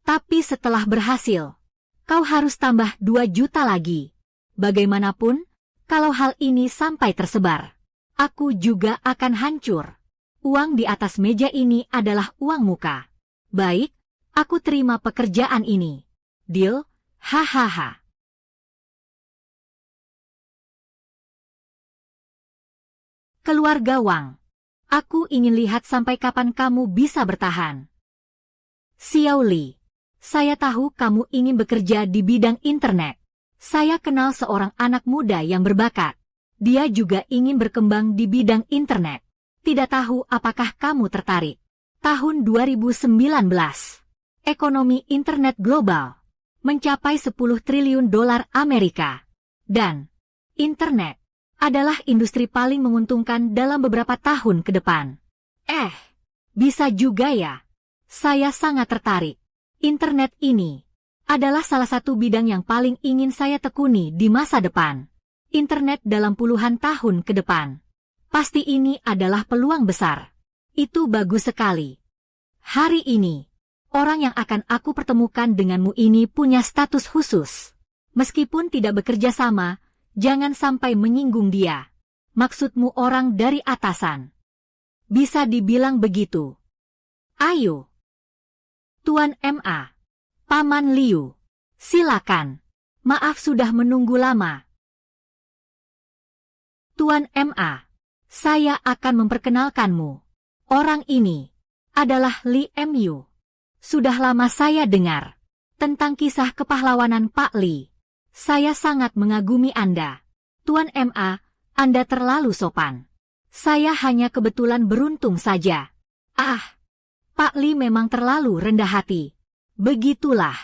Tapi setelah berhasil, kau harus tambah 2 juta lagi. Bagaimanapun, kalau hal ini sampai tersebar, aku juga akan hancur. Uang di atas meja ini adalah uang muka. Baik, aku terima pekerjaan ini. Deal? Hahaha. Keluarga Wang, aku ingin lihat sampai kapan kamu bisa bertahan. Xiao Li, saya tahu kamu ingin bekerja di bidang internet. Saya kenal seorang anak muda yang berbakat. Dia juga ingin berkembang di bidang internet. Tidak tahu apakah kamu tertarik. Tahun 2019, ekonomi internet global mencapai 10 triliun dolar Amerika. Dan internet adalah industri paling menguntungkan dalam beberapa tahun ke depan. Bisa juga ya. Saya sangat tertarik. Internet ini adalah salah satu bidang yang paling ingin saya tekuni di masa depan. Internet dalam puluhan tahun ke depan. Pasti ini adalah peluang besar. Itu bagus sekali. Hari ini, orang yang akan aku pertemukan denganmu ini punya status khusus. Meskipun tidak bekerja sama, jangan sampai menyinggung dia. Maksudmu orang dari atasan. Bisa dibilang begitu. Ayo. Tuan Ma. Paman Liu. Silakan. Maaf sudah menunggu lama. Tuan Ma. Saya akan memperkenalkanmu. Orang ini adalah Li Mu. Sudah lama saya dengar tentang kisah kepahlawanan Pak Li. Saya sangat mengagumi Anda. Tuan Ma, Anda terlalu sopan. Saya hanya kebetulan beruntung saja. Pak Li memang terlalu rendah hati. Begitulah.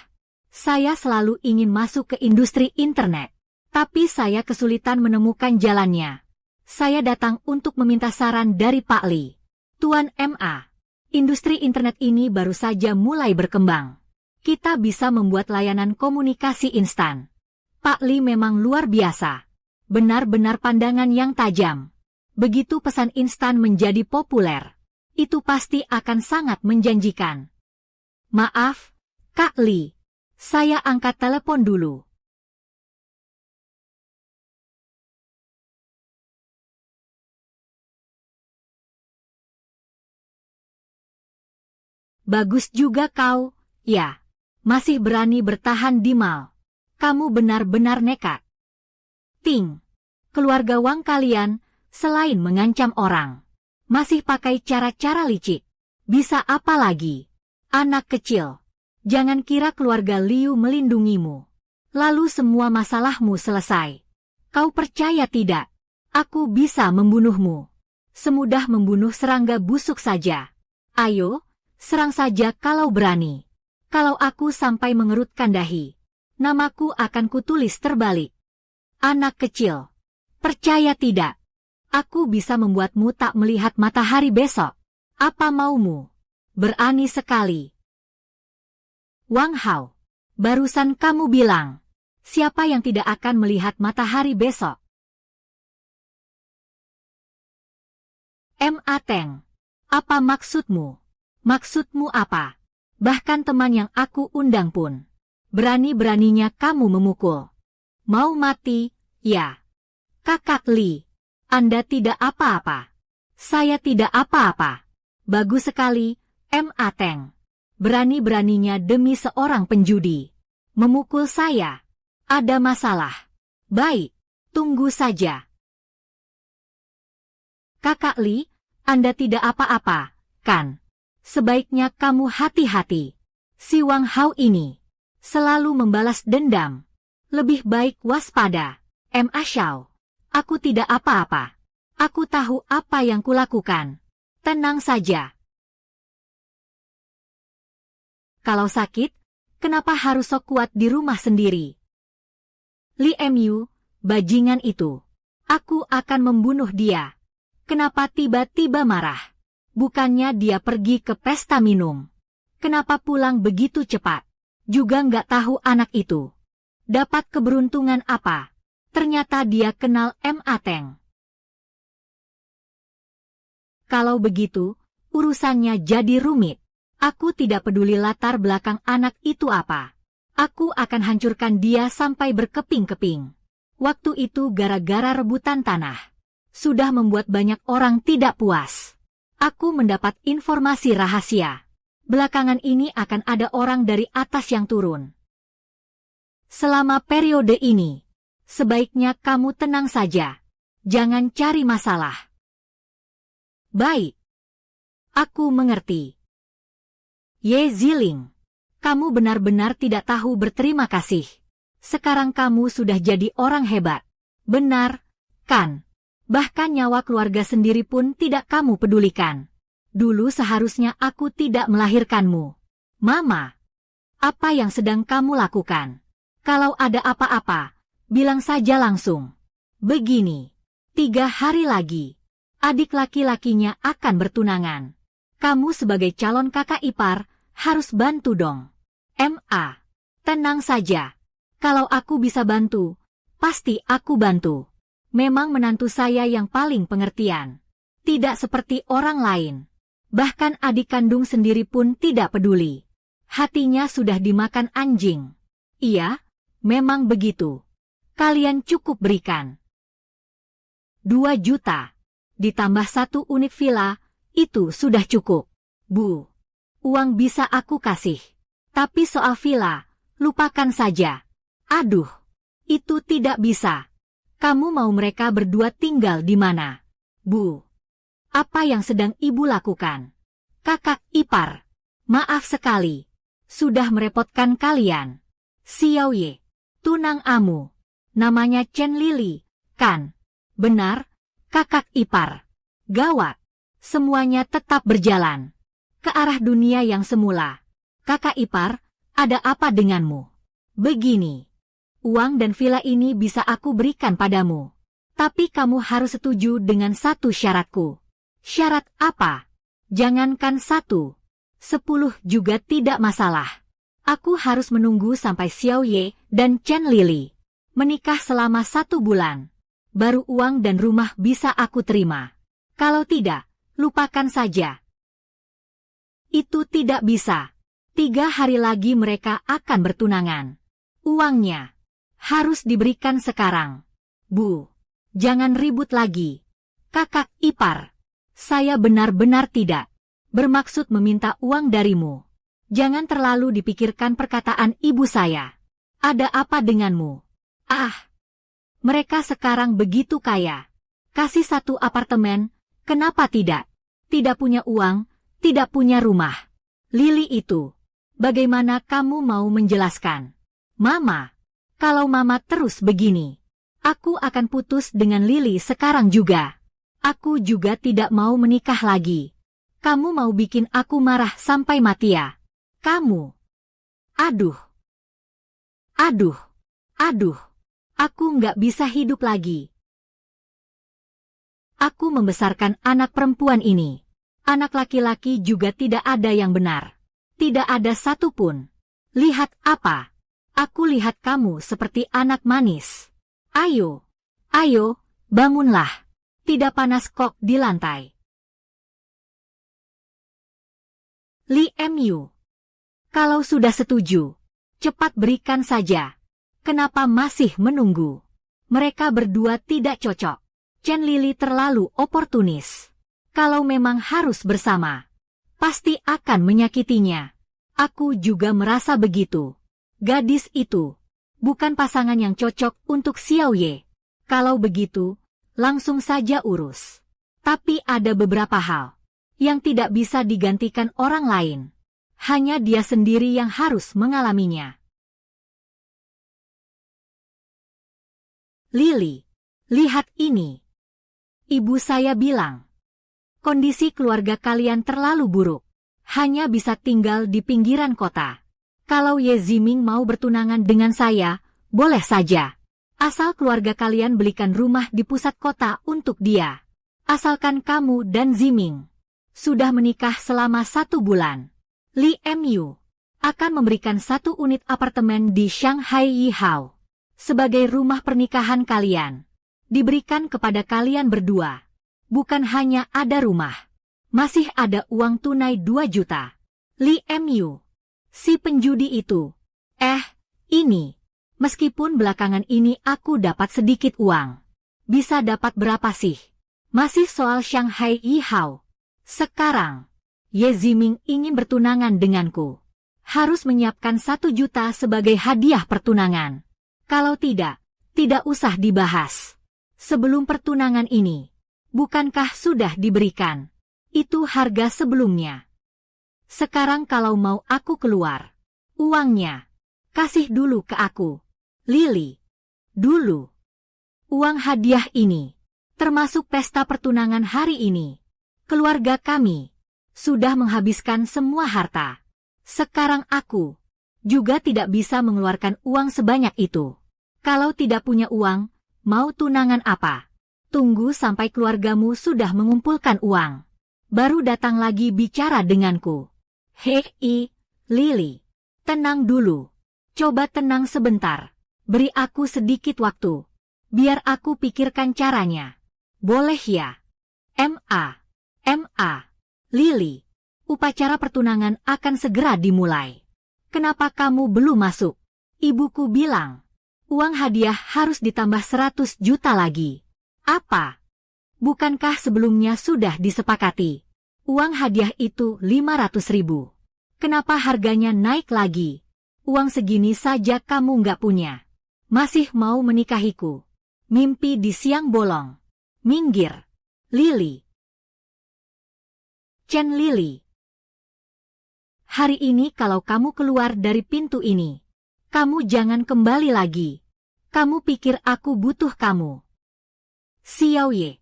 Saya selalu ingin masuk ke industri internet. Tapi saya kesulitan menemukan jalannya. Saya datang untuk meminta saran dari Pak Li. Tuan Ma, industri internet ini baru saja mulai berkembang. Kita bisa membuat layanan komunikasi instan. Pak Li memang luar biasa. Benar-benar pandangan yang tajam. Begitu pesan instan menjadi populer, itu pasti akan sangat menjanjikan. Maaf, Kak Li. Saya angkat telepon dulu. Bagus juga kau, ya. Masih berani bertahan di mal. Kamu benar-benar nekat. Ting, keluarga Wang kalian, selain mengancam orang, masih pakai cara-cara licik. Bisa apa lagi? Anak kecil, jangan kira keluarga Liu melindungimu. Lalu semua masalahmu selesai. Kau percaya tidak? Aku bisa membunuhmu. Semudah membunuh serangga busuk saja. Ayo, serang saja kalau berani. Kalau aku sampai mengerutkan dahi, namaku akan kutulis terbalik. Anak kecil, percaya tidak? Aku bisa membuatmu tak melihat matahari besok. Apa maumu? Berani sekali. Wang Hao, barusan kamu bilang, siapa yang tidak akan melihat matahari besok? Ma Teng, apa maksudmu? Maksudmu apa? Bahkan teman yang aku undang pun. Berani-beraninya kamu memukul. Mau mati, ya. Kakak Li, Anda tidak apa-apa. Saya tidak apa-apa. Bagus sekali, Ma Teng. Berani-beraninya demi seorang penjudi. Memukul saya. Ada masalah. Baik, tunggu saja. Kakak Li, Anda tidak apa-apa, kan? Sebaiknya kamu hati-hati. Si Wang Hao ini selalu membalas dendam. Lebih baik waspada. Ma Xiao, aku tidak apa-apa. Aku tahu apa yang kulakukan. Tenang saja. Kalau sakit, kenapa harus sok kuat di rumah sendiri? Li Mu, bajingan itu. Aku akan membunuh dia. Kenapa tiba-tiba marah? Bukannya dia pergi ke pesta minum. Kenapa pulang begitu cepat? Juga nggak tahu anak itu. Dapat keberuntungan apa? Ternyata dia kenal Ma Teng. Kalau begitu, urusannya jadi rumit. Aku tidak peduli latar belakang anak itu apa. Aku akan hancurkan dia sampai berkeping-keping. Waktu itu gara-gara rebutan tanah. Sudah membuat banyak orang tidak puas. Aku mendapat informasi rahasia. Belakangan ini akan ada orang dari atas yang turun. Selama periode ini, sebaiknya kamu tenang saja. Jangan cari masalah. Baik. Aku mengerti. Ye Ziling, kamu benar-benar tidak tahu berterima kasih. Sekarang kamu sudah jadi orang hebat. Benar, kan? Bahkan nyawa keluarga sendiri pun tidak kamu pedulikan. Dulu seharusnya aku tidak melahirkanmu. Mama, apa yang sedang kamu lakukan? Kalau ada apa-apa, bilang saja langsung. Begini, 3 hari lagi, adik laki-lakinya akan bertunangan. Kamu sebagai calon kakak ipar, harus bantu dong. Ma, tenang saja. Kalau aku bisa bantu, pasti aku bantu. Memang menantu saya yang paling pengertian. Tidak seperti orang lain. Bahkan adik kandung sendiri pun tidak peduli. Hatinya sudah dimakan anjing. Iya, memang begitu. Kalian cukup berikan 2 juta. Ditambah 1 unit villa, itu sudah cukup. Bu, uang bisa aku kasih. Tapi soal villa, lupakan saja. Aduh, itu tidak bisa. Kamu mau mereka berdua tinggal di mana? Bu, apa yang sedang ibu lakukan? Kakak ipar, maaf sekali. Sudah merepotkan kalian. Xiao Ye, tunang amu. Namanya Chen Lili, kan? Benar, kakak ipar. Gawat. Semuanya tetap berjalan ke arah dunia yang semula. Kakak ipar, ada apa denganmu? Begini, uang dan villa ini bisa aku berikan padamu. Tapi kamu harus setuju dengan satu syaratku. Syarat apa? Jangankan 1, 10 juga tidak masalah. Aku harus menunggu sampai Xiao Ye dan Chen Lili menikah selama 1 bulan. Baru uang dan rumah bisa aku terima. Kalau tidak, lupakan saja. Itu tidak bisa. 3 hari lagi mereka akan bertunangan. Uangnya harus diberikan sekarang. Bu, jangan ribut lagi. Kakak ipar, saya benar-benar tidak bermaksud meminta uang darimu. Jangan terlalu dipikirkan perkataan ibu saya. Ada apa denganmu? Ah, mereka sekarang begitu kaya. Kasih 1 apartemen, kenapa tidak? Tidak punya uang, tidak punya rumah. Lili itu, bagaimana kamu mau menjelaskan? Mama, kalau Mama terus begini, aku akan putus dengan Lili sekarang juga. Aku juga tidak mau menikah lagi. Kamu mau bikin aku marah sampai mati ya? Kamu. Aduh. Aduh. Aduh. Aku nggak bisa hidup lagi. Aku membesarkan anak perempuan ini. Anak laki-laki juga tidak ada yang benar. Tidak ada satupun. Lihat apa? Aku lihat kamu seperti anak manis. Ayo, ayo, bangunlah. Tidak panas kok di lantai. Li Mu. Kalau sudah setuju, cepat berikan saja. Kenapa masih menunggu? Mereka berdua tidak cocok. Chen Lili terlalu oportunis. Kalau memang harus bersama, pasti akan menyakitinya. Aku juga merasa begitu. Gadis itu bukan pasangan yang cocok untuk Xiao Ye. Kalau begitu, langsung saja urus. Tapi ada beberapa hal yang tidak bisa digantikan orang lain. Hanya dia sendiri yang harus mengalaminya. Lili, lihat ini. Ibu saya bilang, kondisi keluarga kalian terlalu buruk. Hanya bisa tinggal di pinggiran kota. Kalau Ye Ziming mau bertunangan dengan saya, boleh saja. Asal keluarga kalian belikan rumah di pusat kota untuk dia. Asalkan kamu dan Ziming sudah menikah selama 1 bulan. Li Mu akan memberikan 1 unit apartemen di Shanghai Yihao sebagai rumah pernikahan kalian. Diberikan kepada kalian berdua. Bukan hanya ada rumah, masih ada uang tunai 2 juta. Li Mu, si penjudi itu. Ini. Meskipun belakangan ini aku dapat sedikit uang. Bisa dapat berapa sih? Masih soal Shanghai Yihao. Sekarang, Ye Ziming ingin bertunangan denganku. Harus menyiapkan 1 juta sebagai hadiah pertunangan. Kalau tidak usah dibahas. Sebelum pertunangan ini, bukankah sudah diberikan? Itu harga sebelumnya. Sekarang kalau mau aku keluar, uangnya, kasih dulu ke aku. Lili, dulu. Uang hadiah ini, termasuk pesta pertunangan hari ini. Keluarga kami sudah menghabiskan semua harta. Sekarang aku juga tidak bisa mengeluarkan uang sebanyak itu. Kalau tidak punya uang, mau tunangan apa? Tunggu sampai keluargamu sudah mengumpulkan uang. Baru datang lagi bicara denganku. Hei, Lili. Tenang dulu. Coba tenang sebentar. Beri aku sedikit waktu. Biar aku pikirkan caranya. Boleh ya? Lili. Upacara pertunangan akan segera dimulai. Kenapa kamu belum masuk? Ibuku bilang, uang hadiah harus ditambah 100 juta lagi. Apa? Bukankah sebelumnya sudah disepakati? Uang hadiah itu 500.000. Kenapa harganya naik lagi? Uang segini saja kamu nggak punya. Masih mau menikahiku? Mimpi di siang bolong. Minggir. Lili. Chen Lili. Hari ini kalau kamu keluar dari pintu ini, kamu jangan kembali lagi. Kamu pikir aku butuh kamu? Xiao Ye.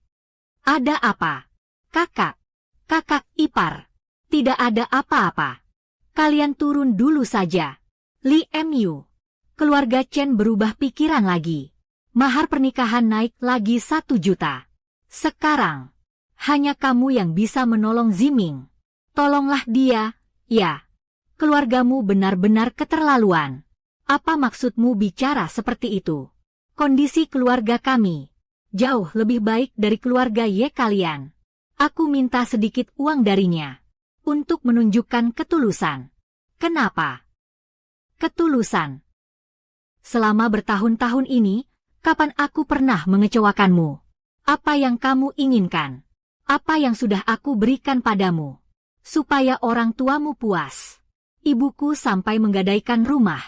Ada apa? Kakak ipar. Tidak ada apa-apa. Kalian turun dulu saja. Li Mu. Keluarga Chen berubah pikiran lagi. Mahar pernikahan naik lagi 1 juta. Sekarang, hanya kamu yang bisa menolong Ziming. Tolonglah dia, ya. Keluargamu benar-benar keterlaluan. Apa maksudmu bicara seperti itu? Kondisi keluarga kami jauh lebih baik dari keluarga Ye kalian. Aku minta sedikit uang darinya untuk menunjukkan ketulusan. Kenapa? Ketulusan. Selama bertahun-tahun ini, kapan aku pernah mengecewakanmu? Apa yang kamu inginkan? Apa yang sudah aku berikan padamu? Supaya orang tuamu puas. Ibuku sampai menggadaikan rumah.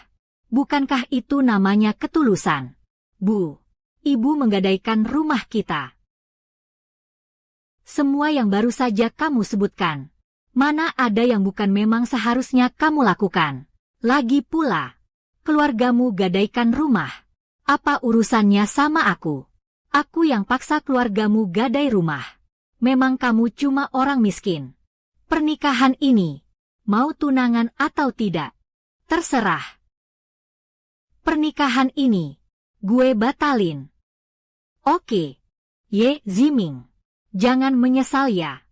Bukankah itu namanya ketulusan? Bu, ibu menggadaikan rumah kita. Semua yang baru saja kamu sebutkan. Mana ada yang bukan memang seharusnya kamu lakukan? Lagi pula, keluargamu gadaikan rumah. Apa urusannya sama aku? Aku yang paksa keluargamu gadai rumah. Memang kamu cuma orang miskin. Pernikahan ini, mau tunangan atau tidak, terserah. Pernikahan ini, gue batalin. Oke, Ye Ziming. Jangan menyesal ya.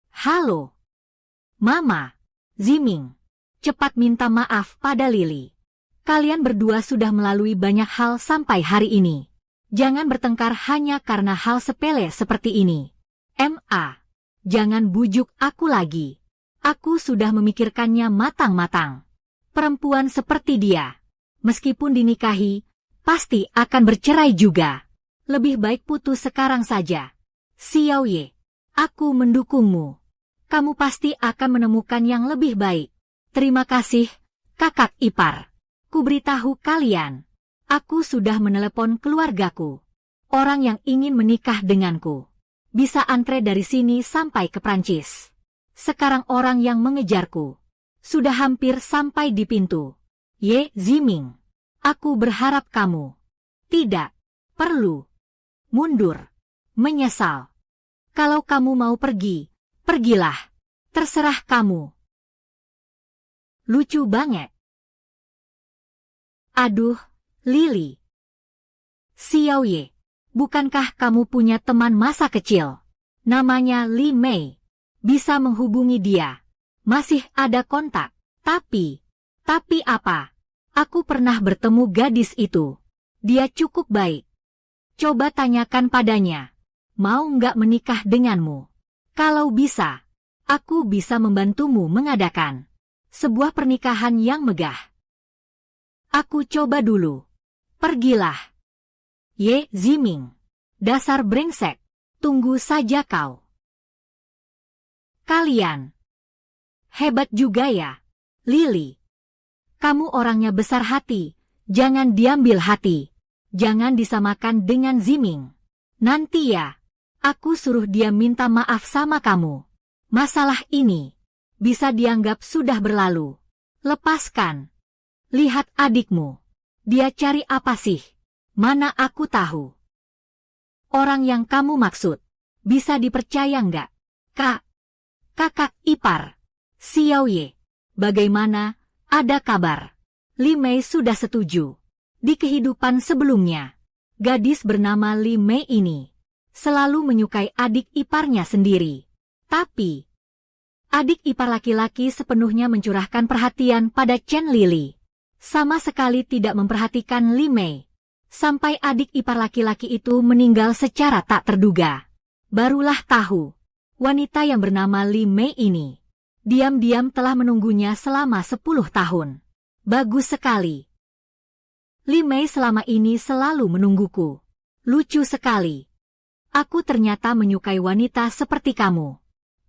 Halo. Mama. Ziming. Cepat minta maaf pada Lily. Kalian berdua sudah melalui banyak hal sampai hari ini. Jangan bertengkar hanya karena hal sepele seperti ini. Ma. Jangan bujuk aku lagi. Aku sudah memikirkannya matang-matang. Perempuan seperti dia, meskipun dinikahi, pasti akan bercerai juga. Lebih baik putus sekarang saja. Xiao Ye, aku mendukungmu. Kamu pasti akan menemukan yang lebih baik. Terima kasih, kakak ipar. Kuberitahu kalian, aku sudah menelepon keluargaku. Orang yang ingin menikah denganku bisa antre dari sini sampai ke Prancis. Sekarang orang yang mengejarku sudah hampir sampai di pintu. Ye Ziming, aku berharap kamu tidak perlu mundur, menyesal. Kalau kamu mau pergi, pergilah. Terserah kamu. Lucu banget. Aduh, Lily. Xiao Ye, bukankah kamu punya teman masa kecil? Namanya Li Mei. Bisa menghubungi dia. Masih ada kontak. Tapi apa? Aku pernah bertemu gadis itu. Dia cukup baik. Coba tanyakan padanya. Mau nggak menikah denganmu? Kalau bisa, aku bisa membantumu mengadakan sebuah pernikahan yang megah. Aku coba dulu. Pergilah. Ye Ziming. Dasar brengsek. Tunggu saja kau. Kalian. Hebat juga ya, Lily. Kamu orangnya besar hati. Jangan diambil hati. Jangan disamakan dengan Ziming. Nanti ya, aku suruh dia minta maaf sama kamu. Masalah ini bisa dianggap sudah berlalu. Lepaskan. Lihat adikmu. Dia cari apa sih? Mana aku tahu. Orang yang kamu maksud. Bisa dipercaya nggak? Kakak ipar. Xiao Ye. Bagaimana? Ada kabar? Li Mei sudah setuju. Di kehidupan sebelumnya, gadis bernama Li Mei ini selalu menyukai adik iparnya sendiri. Tapi, adik ipar laki-laki sepenuhnya mencurahkan perhatian pada Chen Lily. Sama sekali tidak memperhatikan Li Mei. Sampai adik ipar laki-laki itu meninggal secara tak terduga. Barulah tahu, wanita yang bernama Li Mei ini diam-diam telah menunggunya selama 10 tahun. Bagus sekali. Li Mei selama ini selalu menungguku. Lucu sekali. Aku ternyata menyukai wanita seperti kamu.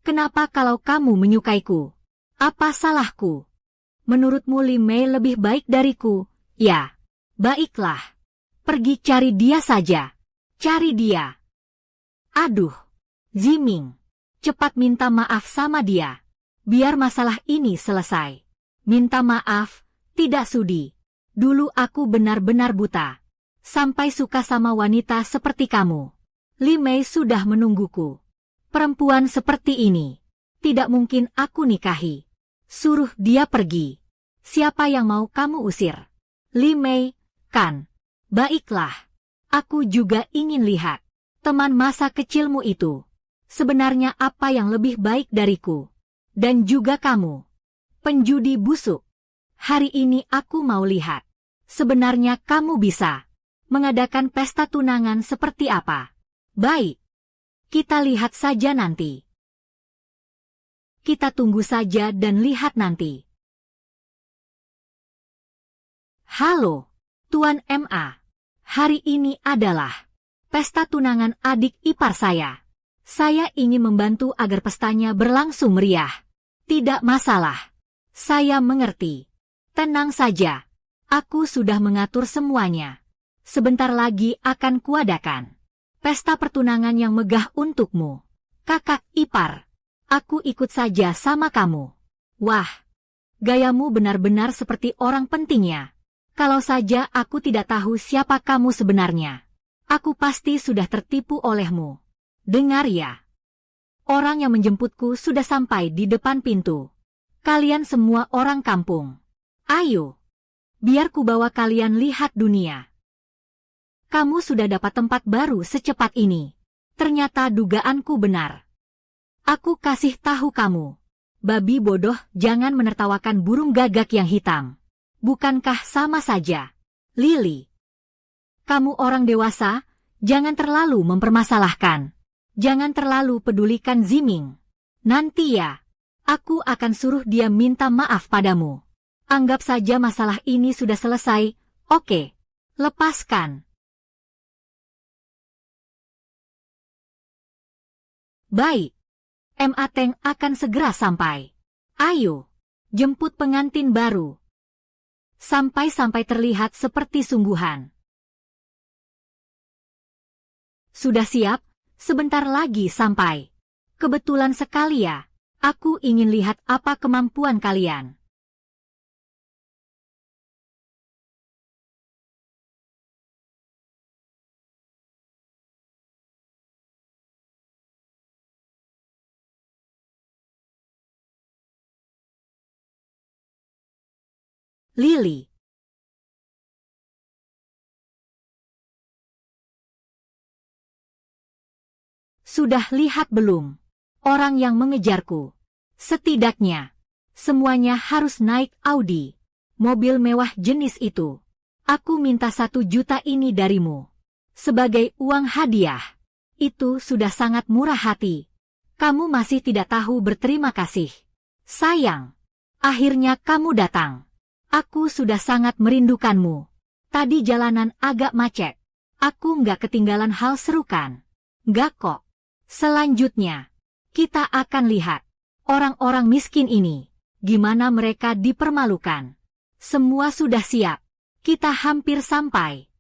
Kenapa kalau kamu menyukaiku? Apa salahku? Menurutmu Li Mei lebih baik dariku? Ya, baiklah. Pergi cari dia saja. Cari dia. Aduh, Ziming, cepat minta maaf sama dia. Biar masalah ini selesai. Minta maaf, tidak sudi. Dulu aku benar-benar buta. Sampai suka sama wanita seperti kamu. Li Mei sudah menungguku. Perempuan seperti ini tidak mungkin aku nikahi. Suruh dia pergi. Siapa yang mau kamu usir? Li Mei, kan? Baiklah. Aku juga ingin lihat teman masa kecilmu itu. Sebenarnya apa yang lebih baik dariku? Dan juga kamu. Penjudi busuk. Hari ini aku mau lihat. Sebenarnya kamu bisa mengadakan pesta tunangan seperti apa? Baik. Kita lihat saja nanti. Kita tunggu saja dan lihat nanti. Halo, Tuan Ma. Hari ini adalah pesta tunangan adik ipar saya. Saya ingin membantu agar pestanya berlangsung meriah. Tidak masalah. Saya mengerti. Tenang saja. Aku sudah mengatur semuanya. Sebentar lagi akan kuadakan pesta pertunangan yang megah untukmu. Kakak ipar, aku ikut saja sama kamu. Wah, gayamu benar-benar seperti orang pentingnya. Kalau saja aku tidak tahu siapa kamu sebenarnya, aku pasti sudah tertipu olehmu. Dengar ya. Orang yang menjemputku sudah sampai di depan pintu. Kalian semua orang kampung. Ayo, biar ku bawa kalian lihat dunia. Kamu sudah dapat tempat baru secepat ini. Ternyata dugaanku benar. Aku kasih tahu kamu. Babi bodoh, jangan menertawakan burung gagak yang hitam. Bukankah sama saja? Lily. Kamu orang dewasa, jangan terlalu mempermasalahkan. Jangan terlalu pedulikan Ziming. Nanti ya, aku akan suruh dia minta maaf padamu. Anggap saja masalah ini sudah selesai, oke? Lepaskan. Baik. Mateng akan segera sampai. Ayo, jemput pengantin baru. Sampai-sampai terlihat seperti sungguhan. Sudah siap? Sebentar lagi sampai. Kebetulan sekali ya, aku ingin lihat apa kemampuan kalian. Lily. Sudah lihat belum? Orang yang mengejarku. Setidaknya, semuanya harus naik Audi. Mobil mewah jenis itu. Aku minta 1 juta ini darimu. Sebagai uang hadiah. Itu sudah sangat murah hati. Kamu masih tidak tahu berterima kasih. Sayang. Akhirnya kamu datang. Aku sudah sangat merindukanmu. Tadi jalanan agak macet. Aku nggak ketinggalan hal seru kan? Nggak kok. Selanjutnya, kita akan lihat orang-orang miskin ini, gimana mereka dipermalukan. Semua sudah siap. Kita hampir sampai.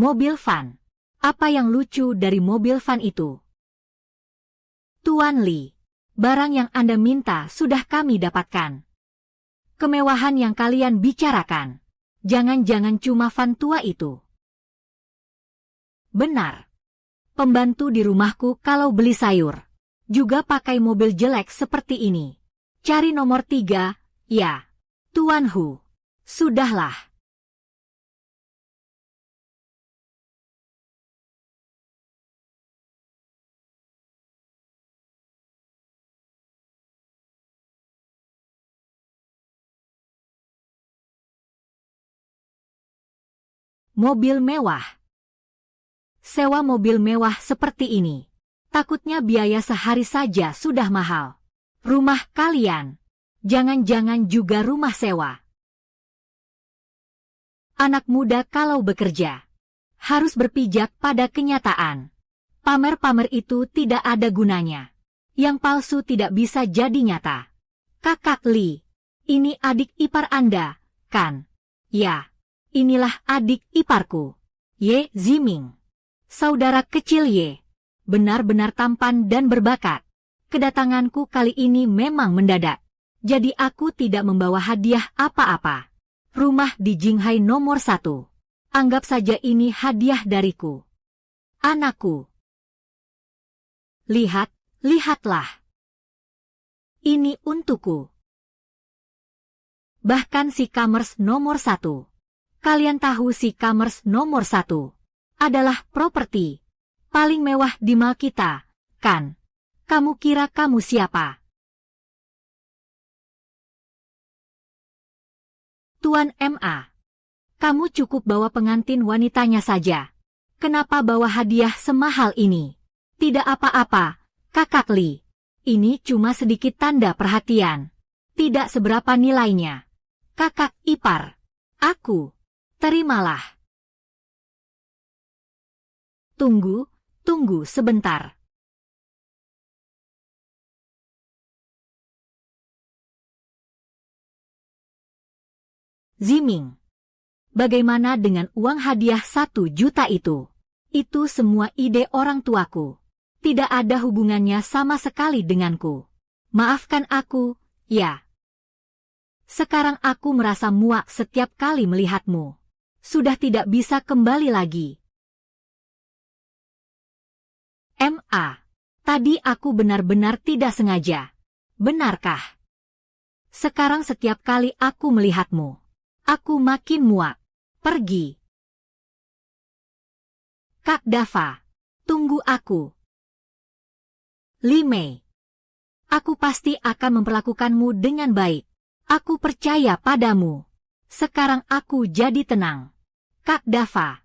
Mobil van. Apa yang lucu dari mobil van itu? Tuan Lee, barang yang Anda minta sudah kami dapatkan. Kemewahan yang kalian bicarakan. Jangan-jangan cuma van tua itu. Benar. Pembantu di rumahku kalau beli sayur. Juga pakai mobil jelek seperti ini. Cari nomor 3, ya. Tuan Hu. Sudahlah. Mobil mewah. Sewa mobil mewah seperti ini. Takutnya biaya sehari saja sudah mahal. Rumah kalian. Jangan-jangan juga rumah sewa. Anak muda kalau bekerja. Harus berpijak pada kenyataan. Pamer-pamer itu tidak ada gunanya. Yang palsu tidak bisa jadi nyata. Kakak Lee. Ini adik ipar Anda, kan? Ya. Inilah adik iparku, Ye Ziming. Saudara kecil Ye. Benar-benar tampan dan berbakat. Kedatanganku kali ini memang mendadak. Jadi aku tidak membawa hadiah apa-apa. Rumah di Jinghai nomor 1. Anggap saja ini hadiah dariku. Anakku. Lihatlah. Ini untukku. Bahkan si Commerce nomor 1. Kalian tahu si Commerce nomor 1 adalah properti paling mewah di mall kita, kan? Kamu kira kamu siapa? Tuan MA. Kamu cukup bawa pengantin wanitanya saja. Kenapa bawa hadiah semahal ini? Tidak apa-apa, Kakak Lee. Ini cuma sedikit tanda perhatian. Tidak seberapa nilainya. Kakak ipar. Aku. Terimalah. Tunggu sebentar. Ziming. Bagaimana dengan uang hadiah 1 juta itu? Itu semua ide orang tuaku. Tidak ada hubungannya sama sekali denganku. Maafkan aku, ya. Sekarang aku merasa muak setiap kali melihatmu. Sudah tidak bisa kembali lagi. MA. Tadi aku benar-benar tidak sengaja. Benarkah? Sekarang setiap kali aku melihatmu, aku makin muak. Pergi. Kak Dava, tunggu aku. Li Mei. Aku pasti akan memperlakukanmu dengan baik. Aku percaya padamu. Sekarang aku jadi tenang. Kak Dava.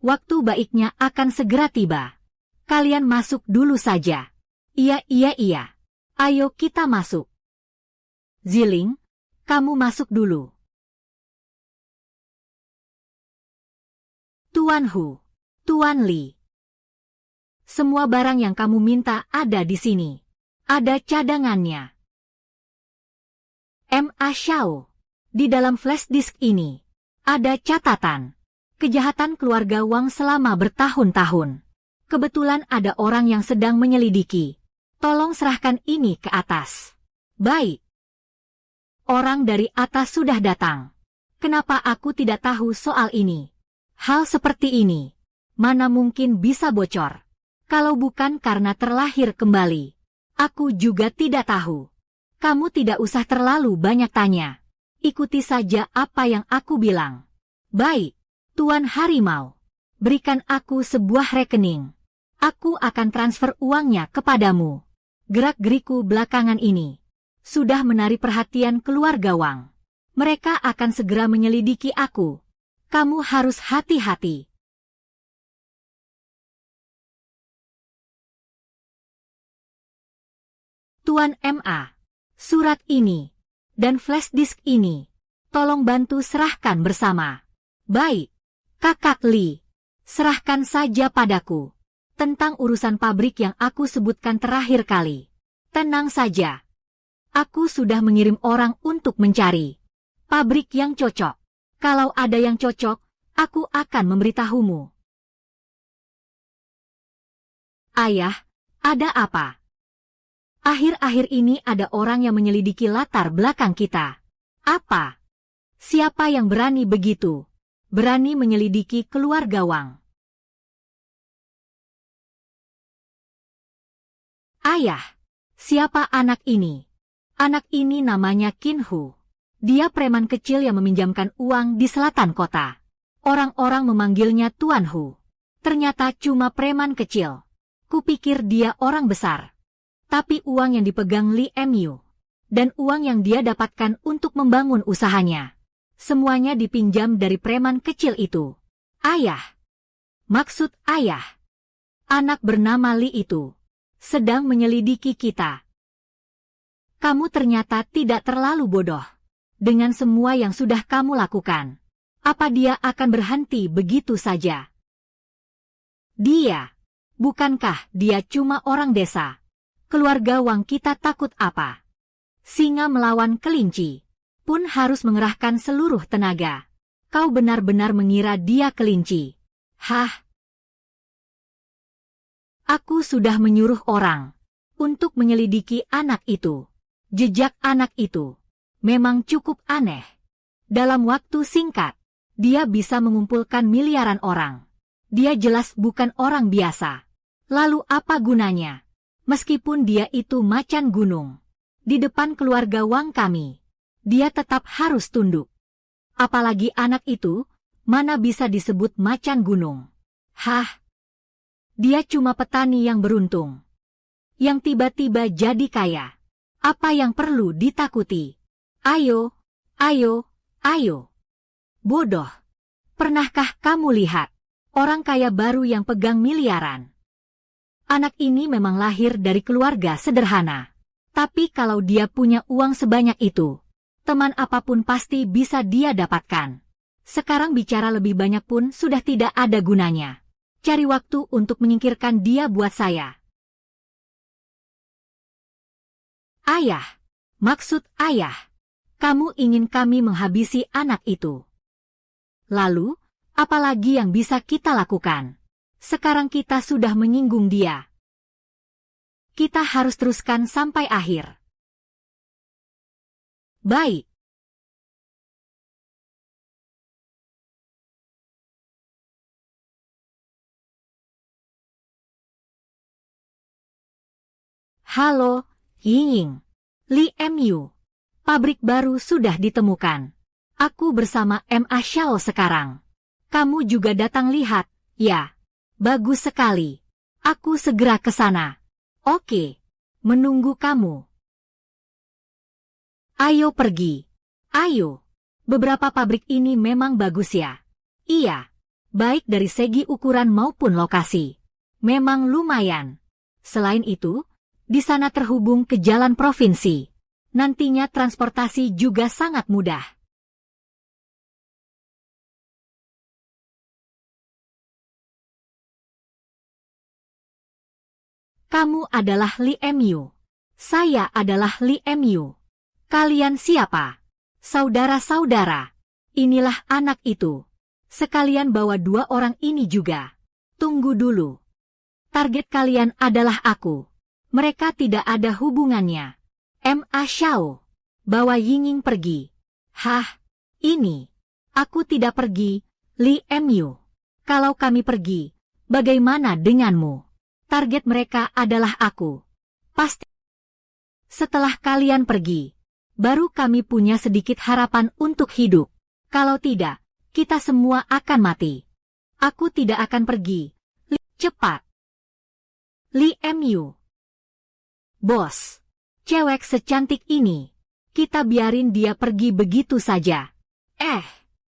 Waktu baiknya akan segera tiba. Kalian masuk dulu saja. Iya. Ayo kita masuk. Ziling, kamu masuk dulu. Tuan Hu, Tuan Li. Semua barang yang kamu minta ada di sini. Ada cadangannya. M.A. Xiao. Di dalam flash disk ini, ada catatan. Kejahatan keluarga Wang selama bertahun-tahun. Kebetulan ada orang yang sedang menyelidiki. Tolong serahkan ini ke atas. Baik. Orang dari atas sudah datang. Kenapa aku tidak tahu soal ini? Hal seperti ini, mana mungkin bisa bocor? Kalau bukan karena terlahir kembali. Aku juga tidak tahu. Kamu tidak usah terlalu banyak tanya. Ikuti saja apa yang aku bilang. Baik, Tuan Harimau. Berikan aku sebuah rekening. Aku akan transfer uangnya kepadamu. Gerak-geriku belakangan ini sudah menarik perhatian keluarga Wang. Mereka akan segera menyelidiki aku. Kamu harus hati-hati. Tuan M.A., surat ini dan flash disk ini, tolong bantu serahkan bersama. Baik, Kakak Li, serahkan saja padaku. Tentang urusan pabrik yang aku sebutkan terakhir kali. Tenang saja. Aku sudah mengirim orang untuk mencari pabrik yang cocok. Kalau ada yang cocok, aku akan memberitahumu. Ayah, ada apa? Akhir-akhir ini ada orang yang menyelidiki latar belakang kita. Apa? Siapa yang berani begitu? Berani menyelidiki keluarga Wang? Ayah, siapa anak ini? Anak ini namanya Qin Hu. Dia preman kecil yang meminjamkan uang di selatan kota. Orang-orang memanggilnya Tuan Hu. Ternyata cuma preman kecil. Kupikir dia orang besar. Tapi uang yang dipegang Li Mu dan uang yang dia dapatkan untuk membangun usahanya, semuanya dipinjam dari preman kecil itu. Ayah. Maksud ayah. Anak bernama Li itu sedang menyelidiki kita. Kamu ternyata tidak terlalu bodoh. Dengan semua yang sudah kamu lakukan, apa dia akan berhenti begitu saja? Dia, bukankah dia cuma orang desa? Keluarga Wang kita takut apa? Singa melawan kelinci, pun harus mengerahkan seluruh tenaga. Kau benar-benar mengira dia kelinci? Hah? Aku sudah menyuruh orang untuk menyelidiki anak itu. Jejak anak itu memang cukup aneh. Dalam waktu singkat, dia bisa mengumpulkan miliaran orang. Dia jelas bukan orang biasa. Lalu apa gunanya? Meskipun dia itu macan gunung, di depan keluarga Wang kami, dia tetap harus tunduk. Apalagi anak itu, mana bisa disebut macan gunung? Hah? Dia cuma petani yang beruntung, yang tiba-tiba jadi kaya. Apa yang perlu ditakuti? Ayo. Bodoh. Pernahkah kamu lihat orang kaya baru yang pegang miliaran? Anak ini memang lahir dari keluarga sederhana. Tapi kalau dia punya uang sebanyak itu, teman apapun pasti bisa dia dapatkan. Sekarang bicara lebih banyak pun sudah tidak ada gunanya. Cari waktu untuk menyingkirkan dia buat saya. Ayah. Maksud ayah. Kamu ingin kami menghabisi anak itu. Lalu, apalagi yang bisa kita lakukan? Sekarang kita sudah menyinggung dia. Kita harus teruskan sampai akhir. Baik. Halo, Ying. Li Mu. Pabrik baru sudah ditemukan. Aku bersama Ma Xiao sekarang. Kamu juga datang lihat, ya? Bagus sekali. Aku segera ke sana. Oke. Menunggu kamu. Ayo pergi. Ayo. Beberapa pabrik ini memang bagus ya. Iya. Baik dari segi ukuran maupun lokasi. Memang lumayan. Selain itu, di sana terhubung ke jalan provinsi. Nantinya transportasi juga sangat mudah. Kamu adalah Li Mu. Saya adalah Li Mu. Kalian siapa? Saudara-saudara. Inilah anak itu. Sekalian bawa 2 orang ini juga. Tunggu dulu. Target kalian adalah aku. Mereka tidak ada hubungannya. Ma Xiao. Bawa Yinging pergi. Hah? Ini. Aku tidak pergi, Li Mu. Kalau kami pergi, bagaimana denganmu? Target mereka adalah aku. Pasti. Setelah kalian pergi, baru kami punya sedikit harapan untuk hidup. Kalau tidak, kita semua akan mati. Aku tidak akan pergi. Cepat. Li Mu. Bos. Cewek secantik ini. Kita biarin dia pergi begitu saja.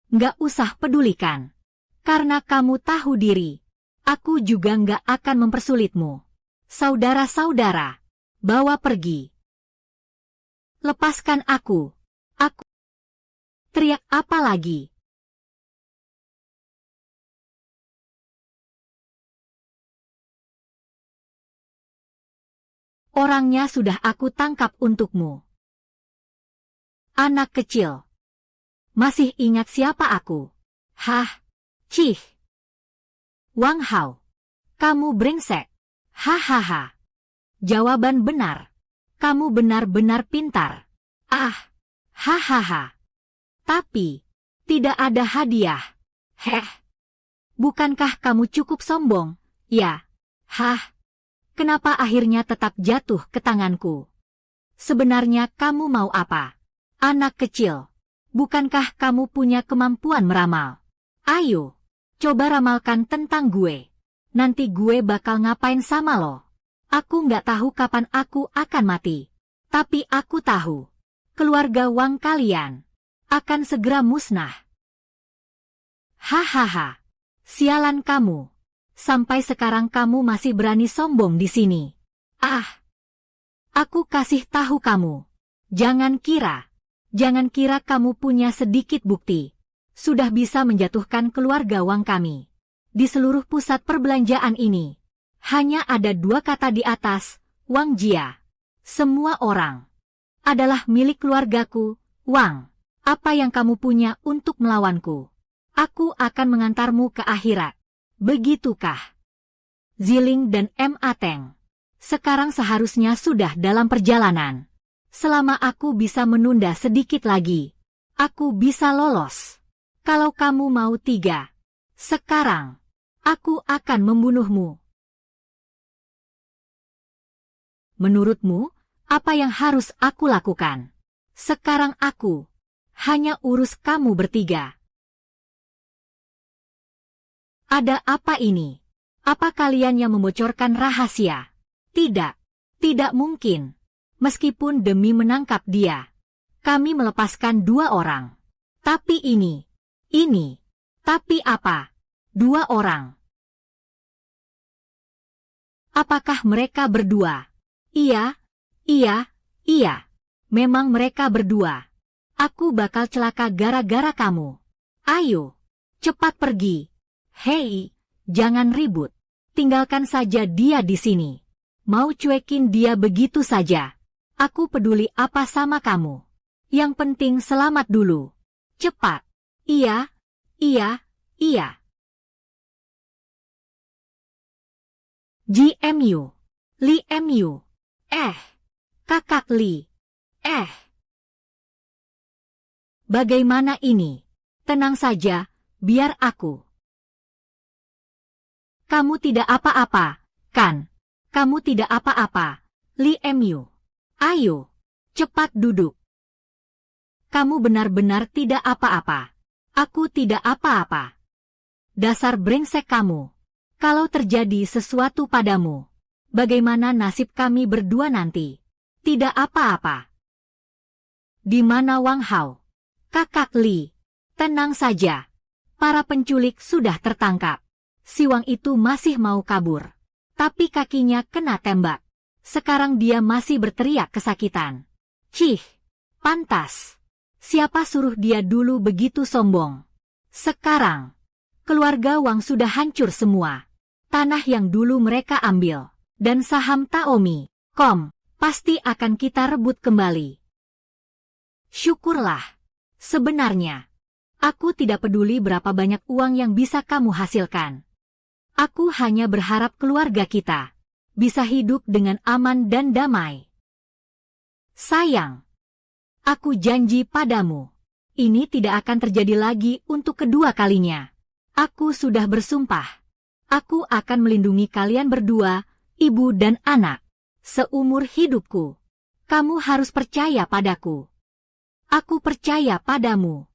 Nggak usah pedulikan. Karena kamu tahu diri. Aku juga nggak akan mempersulitmu. Saudara-saudara, bawa pergi. Lepaskan aku. Aku. Teriak apa lagi? Orangnya sudah aku tangkap untukmu. Anak kecil. Masih ingat siapa aku? Hah? Cih. Wang Hao. Kamu brengsek. Hahaha. Jawaban benar. Kamu benar-benar pintar. Hahaha. Tapi, tidak ada hadiah. Bukankah kamu cukup sombong? Ya. Kenapa akhirnya tetap jatuh ke tanganku? Sebenarnya kamu mau apa? Anak kecil. Bukankah kamu punya kemampuan meramal? Ayo. Coba ramalkan tentang gue. Nanti gue bakal ngapain sama lo. Aku nggak tahu kapan aku akan mati. Tapi aku tahu. Keluarga Wang kalian akan segera musnah. Hahaha. Sialan kamu. Sampai sekarang kamu masih berani sombong di sini. Aku kasih tahu kamu. Jangan kira kamu punya sedikit bukti. Sudah bisa menjatuhkan keluarga Wang kami. Di seluruh pusat perbelanjaan ini, hanya ada 2 kata di atas, Wang Jia. Semua orang adalah milik keluargaku, Wang. Apa yang kamu punya untuk melawanku? Aku akan mengantarmu ke akhirat. Begitukah? Ziling dan Ma Teng. Sekarang seharusnya sudah dalam perjalanan. Selama aku bisa menunda sedikit lagi, aku bisa lolos. Kalau kamu mau 3, sekarang, aku akan membunuhmu. Menurutmu, apa yang harus aku lakukan? Sekarang aku hanya urus kamu bertiga. Ada apa ini? Apa kalian yang membocorkan rahasia? Tidak, tidak mungkin. Meskipun demi menangkap dia, kami melepaskan 2 orang. Tapi ini, tapi apa? 2 orang. Apakah mereka berdua? Iya. Memang mereka berdua. Aku bakal celaka gara-gara kamu. Ayo, cepat pergi. Hei, jangan ribut. Tinggalkan saja dia di sini. Mau cuekin dia begitu saja. Aku peduli apa sama kamu. Yang penting selamat dulu. Cepat. Iya. GMU. Li Mu. Kakak Li. Bagaimana ini? Tenang saja, biar aku. Kamu tidak apa-apa, kan? Kamu tidak apa-apa, Li Emyu, ayo, cepat duduk. Kamu benar-benar tidak apa-apa. Aku tidak apa-apa. Dasar brengsek kamu. Kalau terjadi sesuatu padamu, bagaimana nasib kami berdua nanti? Tidak apa-apa. Di mana Wang Hao? Kakak Li, tenang saja. Para penculik sudah tertangkap. Si Wang itu masih mau kabur. Tapi kakinya kena tembak. Sekarang dia masih berteriak kesakitan. Cih, pantas. Siapa suruh dia dulu begitu sombong? Sekarang, keluarga Wang sudah hancur semua. Tanah yang dulu mereka ambil, dan saham Taomi, pasti akan kita rebut kembali. Syukurlah. Sebenarnya, aku tidak peduli berapa banyak uang yang bisa kamu hasilkan. Aku hanya berharap keluarga kita bisa hidup dengan aman dan damai. Sayang, aku janji padamu, ini tidak akan terjadi lagi untuk kedua kalinya. Aku sudah bersumpah. Aku akan melindungi kalian berdua, ibu dan anak, seumur hidupku. Kamu harus percaya padaku. Aku percaya padamu.